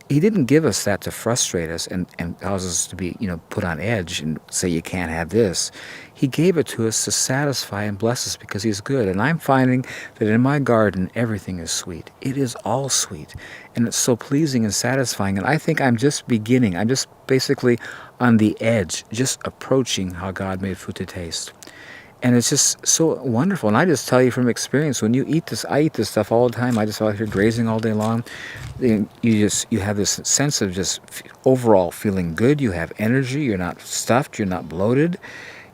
He didn't give us that to frustrate us and cause us to be, you know, put on edge and say you can't have this. He gave it to us to satisfy and bless us because He's good. And I'm finding that in my garden, everything is sweet. It is all sweet. And it's so pleasing and satisfying. And I think I'm just beginning. I'm just basically on the edge, just approaching how God made food to taste. And it's just so wonderful. And I just tell you from experience, when you eat this, I eat this stuff all the time. I just out here grazing all day long. You have this sense of just overall feeling good. You have energy. You're not stuffed. You're not bloated.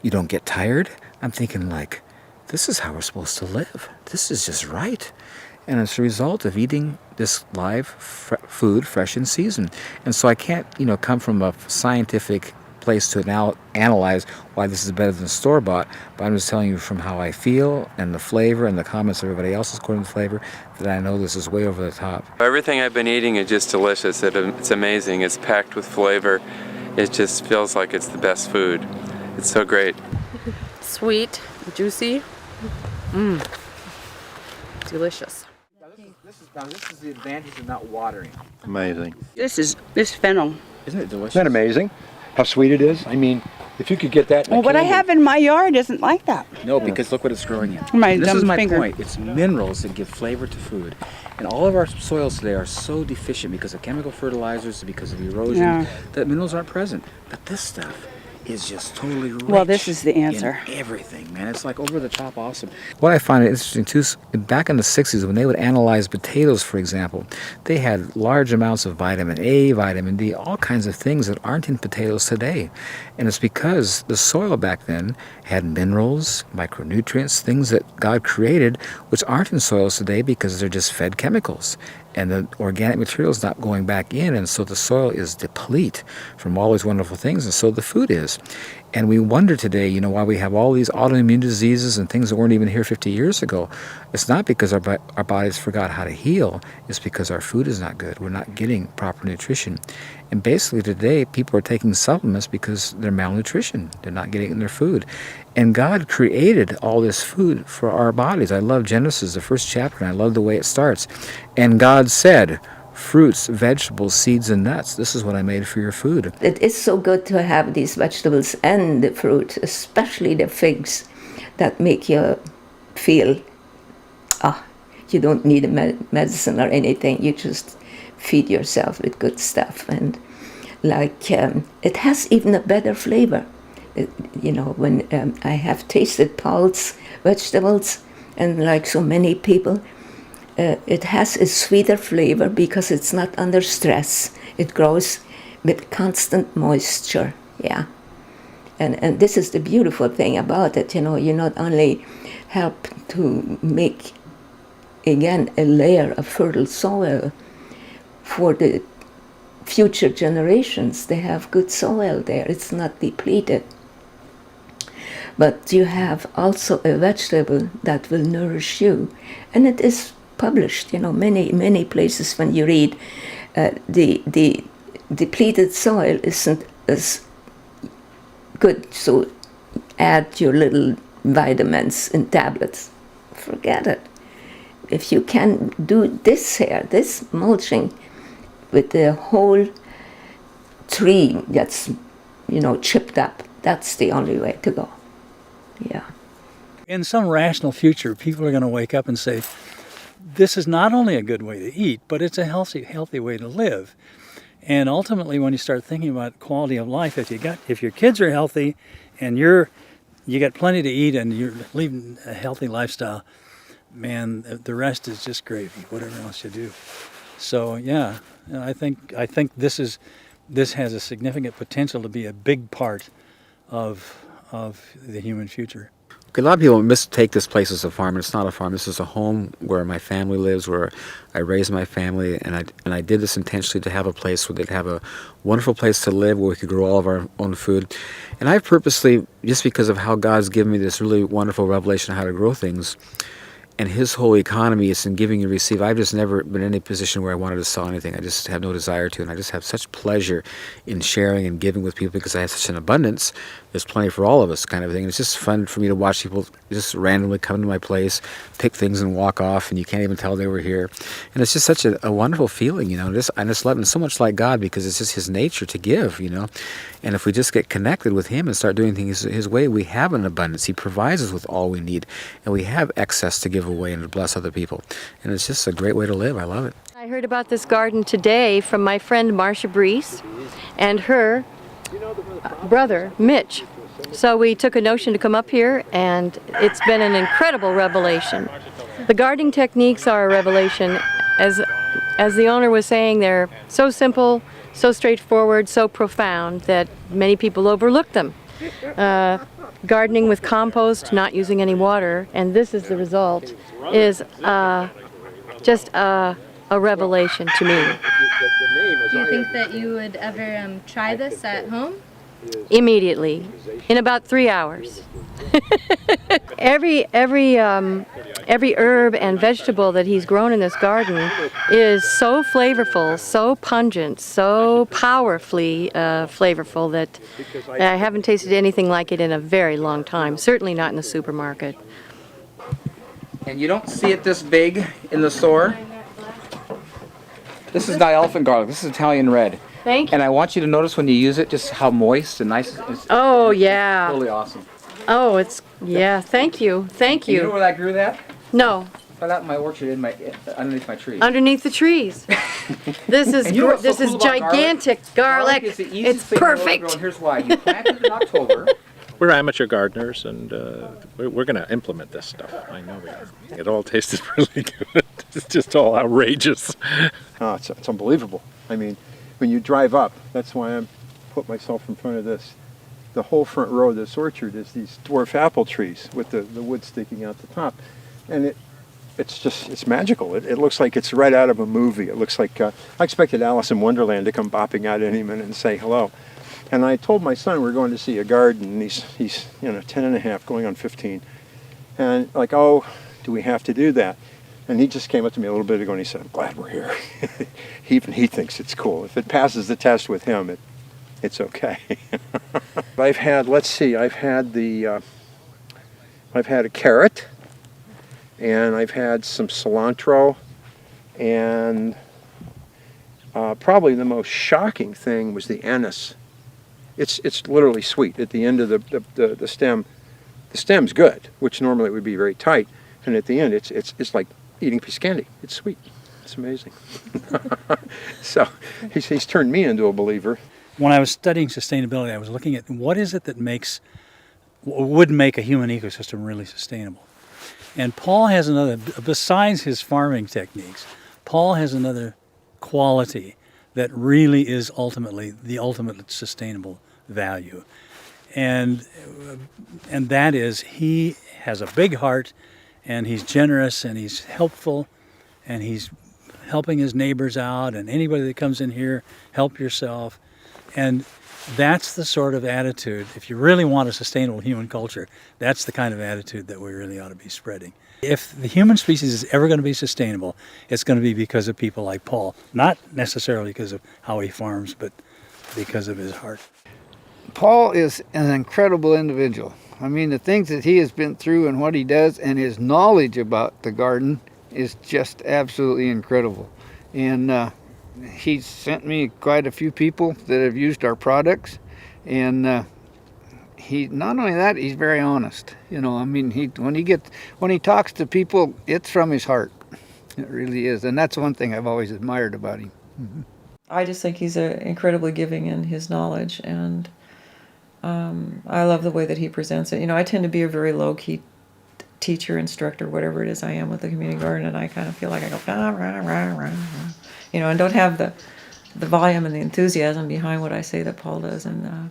You don't get tired. I'm thinking like, this is how we're supposed to live. This is just right. And it's a result of eating this live food, fresh in season. And so I can't, you know, come from a scientific place to analyze why this is better than store-bought, but I'm just telling you from how I feel and the flavor and the comments of everybody else according to the flavor that I know this is way over the top. Everything I've been eating is just delicious. It's amazing. It's packed with flavor. It just feels like it's the best food. It's so great. Sweet, juicy, delicious. This is the advantage of not watering. Amazing. This fennel. Isn't it delicious? Isn't that amazing? How sweet it is? I mean, if you could get that in a Well, what I can, have in my yard isn't like that. No, because look what it's growing in. My And this dumb is my finger. point. It's minerals that give flavor to food. And all of our soils today are so deficient because of chemical fertilizers, because of erosion, Yeah. that minerals aren't present. But this stuff is just totally rich. Well, this is the answer. In everything, man. It's like over the top awesome. What I find interesting too is back in the 60s when they would analyze potatoes, for example, they had large amounts of vitamin A, vitamin D, all kinds of things that aren't in potatoes today. And it's because the soil back then had minerals, micronutrients, things that God created, which aren't in soils today because they're just fed chemicals. And the organic material is not going back in, and so the soil is deplete from all these wonderful things, and so the food is. And we wonder today, you know, why we have all these autoimmune diseases and things that weren't even here 50 years ago. It's not because our bodies forgot how to heal. It's because our food is not good. We're not getting proper nutrition. And basically today, people are taking supplements because they're malnutrition. They're not getting it in their food. And God created all this food for our bodies. I love Genesis, the first chapter, and I love the way it starts. And God said, fruits, vegetables, seeds, and nuts. This is what I made for your food. It is so good to have these vegetables and the fruit, especially the figs, that make you feel, you don't need a medicine or anything. You just feed yourself with good stuff. And like, it has even a better flavor. You know, when I have tasted Paul's vegetables, and like so many people, it has a sweeter flavor because it's not under stress. It grows with constant moisture, yeah. And this is the beautiful thing about it, you know, you not only help to make, again, a layer of fertile soil for the future generations. They have good soil there, it's not depleted. But you have also a vegetable that will nourish you. And it is published, you know, many places when you read the depleted soil isn't as good, so add your little vitamins in tablets. Forget it. If you can do this here, this mulching with the whole tree that's, you know, chipped up, that's the only way to go. Yeah. In some rational future, people are going to wake up and say, this is not only a good way to eat, but it's a healthy way to live. And ultimately, when you start thinking about quality of life, if your kids are healthy and you got plenty to eat and you're leading a healthy lifestyle, man, the rest is just gravy, whatever else you do. So yeah, I think this has a significant potential to be a big part of the human future. A lot of people mistake this place as a farm, and it's not a farm. This is a home where my family lives, where I raised my family, and I did this intentionally to have a place where they'd have a wonderful place to live, where we could grow all of our own food. And I've purposely, just because of how God's given me this really wonderful revelation of how to grow things, and His whole economy is in giving and receive. I've just never been in any position where I wanted to sell anything. I just have no desire to, and I just have such pleasure in sharing and giving with people because I have such an abundance. There's plenty for all of us, kind of thing. And it's just fun for me to watch people just randomly come to my place, pick things and walk off, and you can't even tell they were here. And it's just such a wonderful feeling, you know. I just love it so much like God because it's just His nature to give, you know. And if we just get connected with Him and start doing things His way, we have an abundance. He provides us with all we need, and we have excess to give away and to bless other people. And it's just a great way to live. I love it. I heard about this garden today from my friend Marcia Brees and her brother Mitch. So we took a notion to come up here, and it's been an incredible revelation. The gardening techniques are a revelation. As the owner was saying, they're so simple, so straightforward, so profound that many people overlook them. Gardening with compost, not using any water, and this is the result, is just a revelation to me. Do you think that you would ever try this at home? immediately, in about 3 hours. Every herb and vegetable that he's grown in this garden is so flavorful, so pungent, so powerfully flavorful that I haven't tasted anything like it in a very long time. Certainly not in the supermarket. And you don't see it this big in the store. This is not elephant garlic. This is Italian red. Thank you. And I want you to notice when you use it, just how moist and nice. It's yeah. totally awesome. Oh, yeah. Thank you. Thank And you. you know where I grew that? No. Right out in my orchard, underneath my tree. Underneath the trees. This is And you know what's so this is cool about gigantic garlic. Is the easiest It's thing in the world to perfect. grow, and here's why. You plant it in October. We're amateur gardeners, and we're going to implement this stuff. I know we are. It all tasted really good. It's just all outrageous. Oh, it's unbelievable. I mean, when you drive up, that's why I put myself in front of this. The whole front row of this orchard is these dwarf apple trees with the wood sticking out the top. And it's magical. It looks like it's right out of a movie. It looks like, I expected Alice in Wonderland to come bopping out any minute and say hello. And I told my son we're going to see a garden, and he's 10 and a half, going on 15. And like, oh, do we have to do that? And he just came up to me a little bit ago and he said, I'm glad we're here. Even he thinks it's cool. If it passes the test with him, it's okay. I've had a carrot, and I've had some cilantro, and probably the most shocking thing was the anise. It's literally sweet at the end of the stem. The stem's good, which normally would be very tight, and at the end it's like eating a piece of candy. It's sweet. It's amazing. So he's turned me into a believer. When I was studying sustainability, I was looking at what is it that would make a human ecosystem really sustainable. And Paul has another, besides his farming techniques, Paul has another quality that really is ultimately the ultimate sustainable value. And that is he has a big heart, and he's generous, and he's helpful, and he's helping his neighbors out, and anybody that comes in here, help yourself. And that's the sort of attitude, if you really want a sustainable human culture, that's the kind of attitude that we really ought to be spreading. If the human species is ever going to be sustainable, it's going to be because of people like Paul. Not necessarily because of how he farms, but because of his heart. Paul is an incredible individual. I mean, the things that he has been through and what he does and his knowledge about the garden is just absolutely incredible. And he's sent me quite a few people that have used our products, and he not only that, he's very honest. You know, I mean, when he talks to people, it's from his heart. It really is, and that's one thing I've always admired about him. Mm-hmm. I just think he's incredibly giving in his knowledge, and I love the way that he presents it. You know, I tend to be a very low-key teacher, instructor, whatever it is I am with the community garden, and I kind of feel like I go, rah, rah, rah, rah, you know, and don't have the volume and the enthusiasm behind what I say that Paul does. And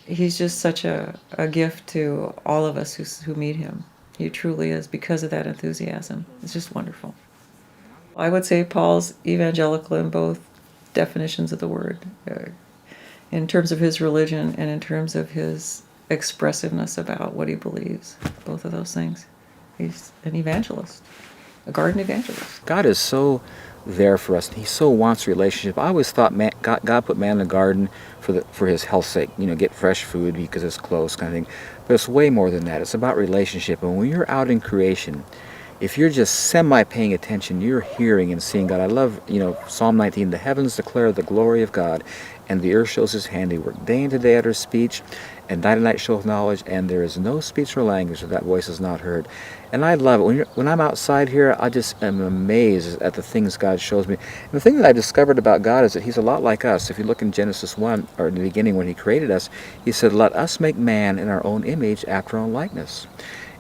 he's just such a gift to all of us who meet him. He truly is, because of that enthusiasm. It's just wonderful. I would say Paul's evangelical in both definitions of the word, in terms of his religion and in terms of his expressiveness about what he believes, both of those things. He's an evangelist, a garden evangelist. God is so there for us. He so wants relationship. I always thought God put man in the garden for his health's sake, you know, get fresh food because it's close kind of thing. But it's way more than that. It's about relationship. And when you're out in creation, if you're just semi-paying attention, you're hearing and seeing God. I love, you know, Psalm 19, the heavens declare the glory of God, and the earth shows his handiwork. Day into day utters speech, and night to night showeth knowledge, and there is no speech or language that that voice is not heard. And I love it. When I'm outside here, I just am amazed at the things God shows me. And the thing that I discovered about God is that he's a lot like us. If you look in Genesis 1, or in the beginning when he created us, he said, let us make man in our own image after our own likeness.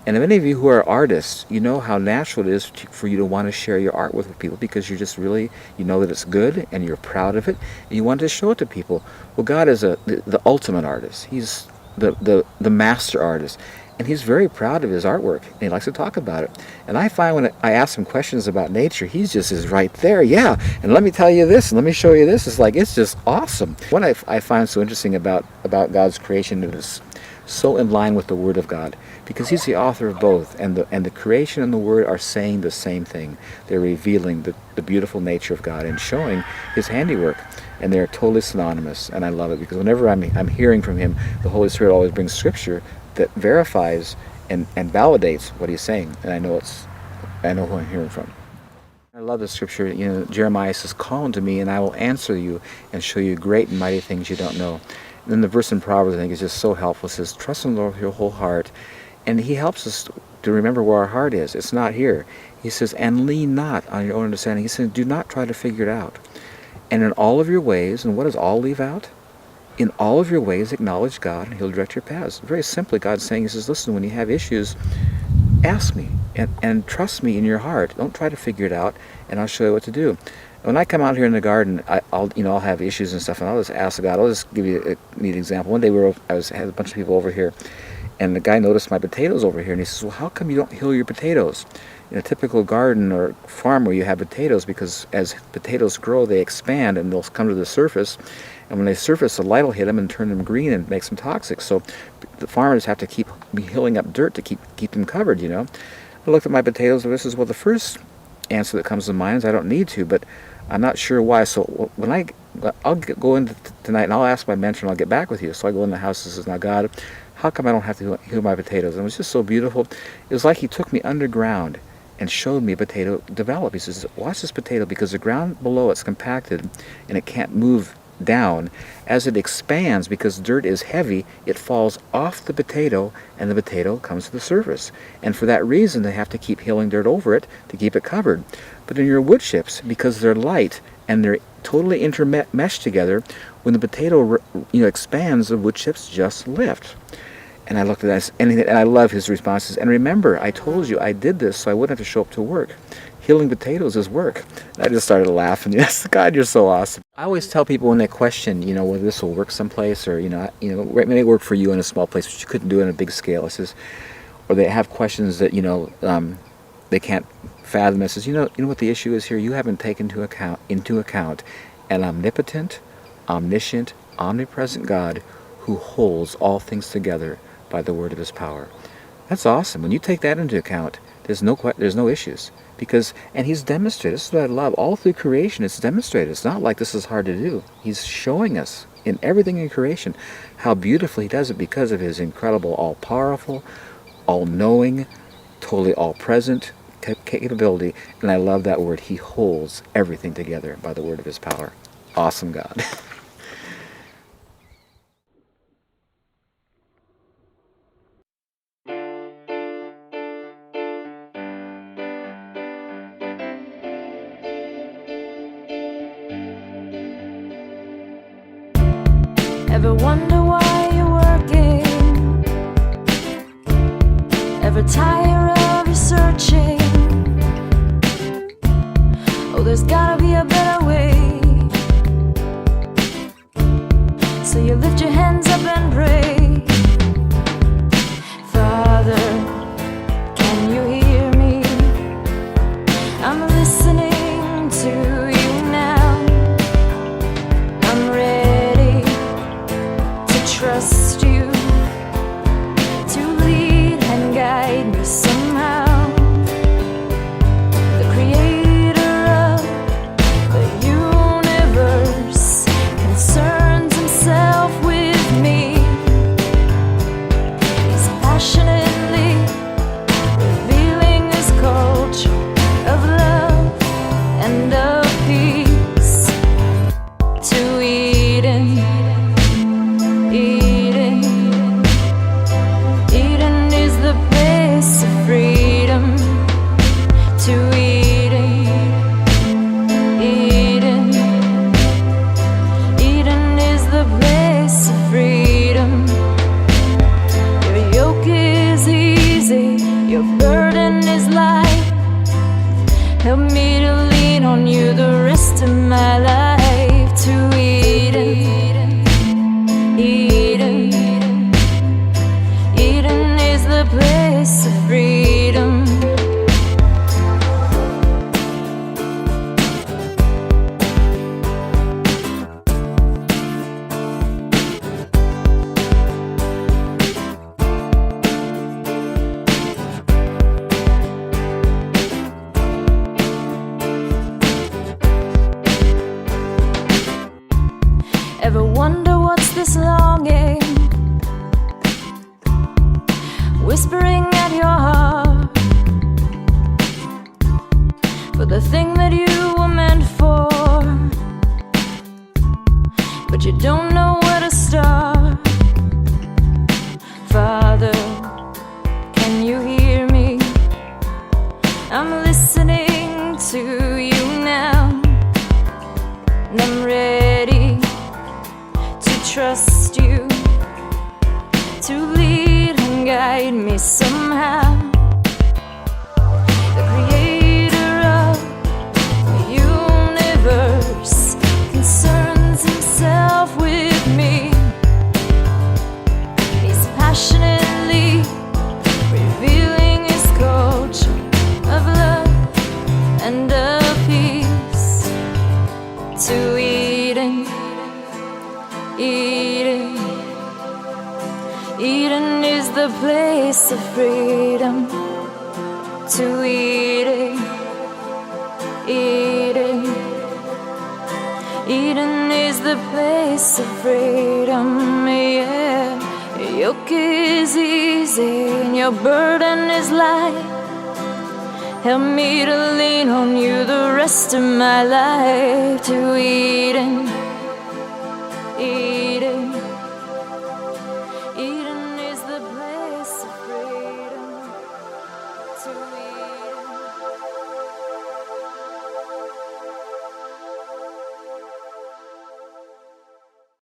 And many of you who are artists, you know how natural it is for you to want to share your art with people, because you're just really, you know that it's good and you're proud of it and you want to show it to people. Well, God is the ultimate artist. He's the master artist. And he's very proud of his artwork, and he likes to talk about it. And I find when I ask him questions about nature, he just is right there. Yeah, and let me tell you this, and let me show you this. It's just awesome. What I find so interesting about God's creation is so in line with the Word of God, because he's the author of both, and the creation and the Word are saying the same thing. They're revealing the beautiful nature of God and showing his handiwork, and they're totally synonymous, and I love it, because whenever I'm hearing from him, the Holy Spirit always brings scripture that verifies and validates what he's saying, and I know who I'm hearing from. I love the scripture. You know, Jeremiah says, "Call unto me, and I will answer you, and show you great and mighty things you don't know." And then the verse in Proverbs, I think, is just so helpful. It says, "Trust in the Lord with your whole heart," and he helps us to remember where our heart is. It's not here. He says, "And lean not on your own understanding." He says, "Do not try to figure it out. And in all of your ways," and what does all leave out? "In all of your ways acknowledge God, and he'll direct your paths." Very simply, God's saying, he says, listen, when you have issues, ask me and trust me in your heart. Don't try to figure it out, and I'll show you what to do. When I come out here in the garden, I'll have issues and stuff, and I'll just ask God. I'll just give you a neat example. One day I had a bunch of people over here, and the guy noticed my potatoes over here, and he says, "Well, how come you don't hill your potatoes?" In a typical garden or farm where you have potatoes, because as potatoes grow, they expand and they'll come to the surface. And when they surface, the light will hit them and turn them green and makes them toxic. So the farmers have to keep hilling up dirt to keep them covered, you know. I looked at my potatoes, and this is, well, the first answer that comes to mind is I don't need to, but I'm not sure why. So when I'll go in tonight and I'll ask my mentor and I'll get back with you. So I go in the house and says, "Now God, how come I don't have to hill my potatoes?" And it was just so beautiful. It was like he took me underground and showed me a potato develop. He says, "Watch this potato, because the ground below it's compacted and it can't move down. As it expands, because dirt is heavy, it falls off the potato and the potato comes to the surface. And for that reason, they have to keep hilling dirt over it to keep it covered. But in your wood chips, because they're light and they're totally intermeshed together, when the potato expands, the wood chips just lift." And I looked at that, and I love his responses. "And remember, I told you I did this so I wouldn't have to show up to work. Healing potatoes is work." And I just started laughing. Yes, God, you're so awesome. I always tell people when they question, whether this will work someplace, or it may work for you in a small place, but you couldn't do it on a big scale. It says, or they have questions that they can't fathom. It says, you know what the issue is here? You haven't taken into account an omnipotent, omniscient, omnipresent God who holds all things together by the word of his power. That's awesome. When you take that into account, there's no issues, and he's demonstrated. This is what I love. All through creation, it's demonstrated. It's not like this is hard to do. He's showing us in everything in creation how beautifully he does it, because of his incredible, all-powerful, all-knowing, totally all-present capability. And I love that word. He holds everything together by the word of his power. Awesome God. Ever wonder why you're working? Ever tire of your searching? Oh, there's gotta be a better way. So you lift your hands up and pray. Father, can you hear me? I'm listening to you now. I'm ready to trust you, to lead and guide me somehow. The creator of the universe concerns himself with me. He's passionately revealing his culture of love and of peace to Eden. Eden, Eden is the place of freedom. To Eden, Eden, Eden is the place of freedom. Your yoke is easy, your burden is light. Help me to lean on you the rest of my life. To Eden, Eden, Eden is the Ever wonder what's this longing whispering at your heart for the thing that you were meant for, but you don't know where to start? Father, can you hear me? I'm listening to you now, and I'm ready to trust you to lead and guide me somehow. The creator of the universe concerns himself with me. He's passionately revealing his culture of love and of peace to Eden. Eden, Eden is the place of freedom. To Eden, Eden, Eden is the place of freedom. Yeah, your yoke is easy and your burden is light. Help me to lean on you the rest of my life. To Eden, Eden.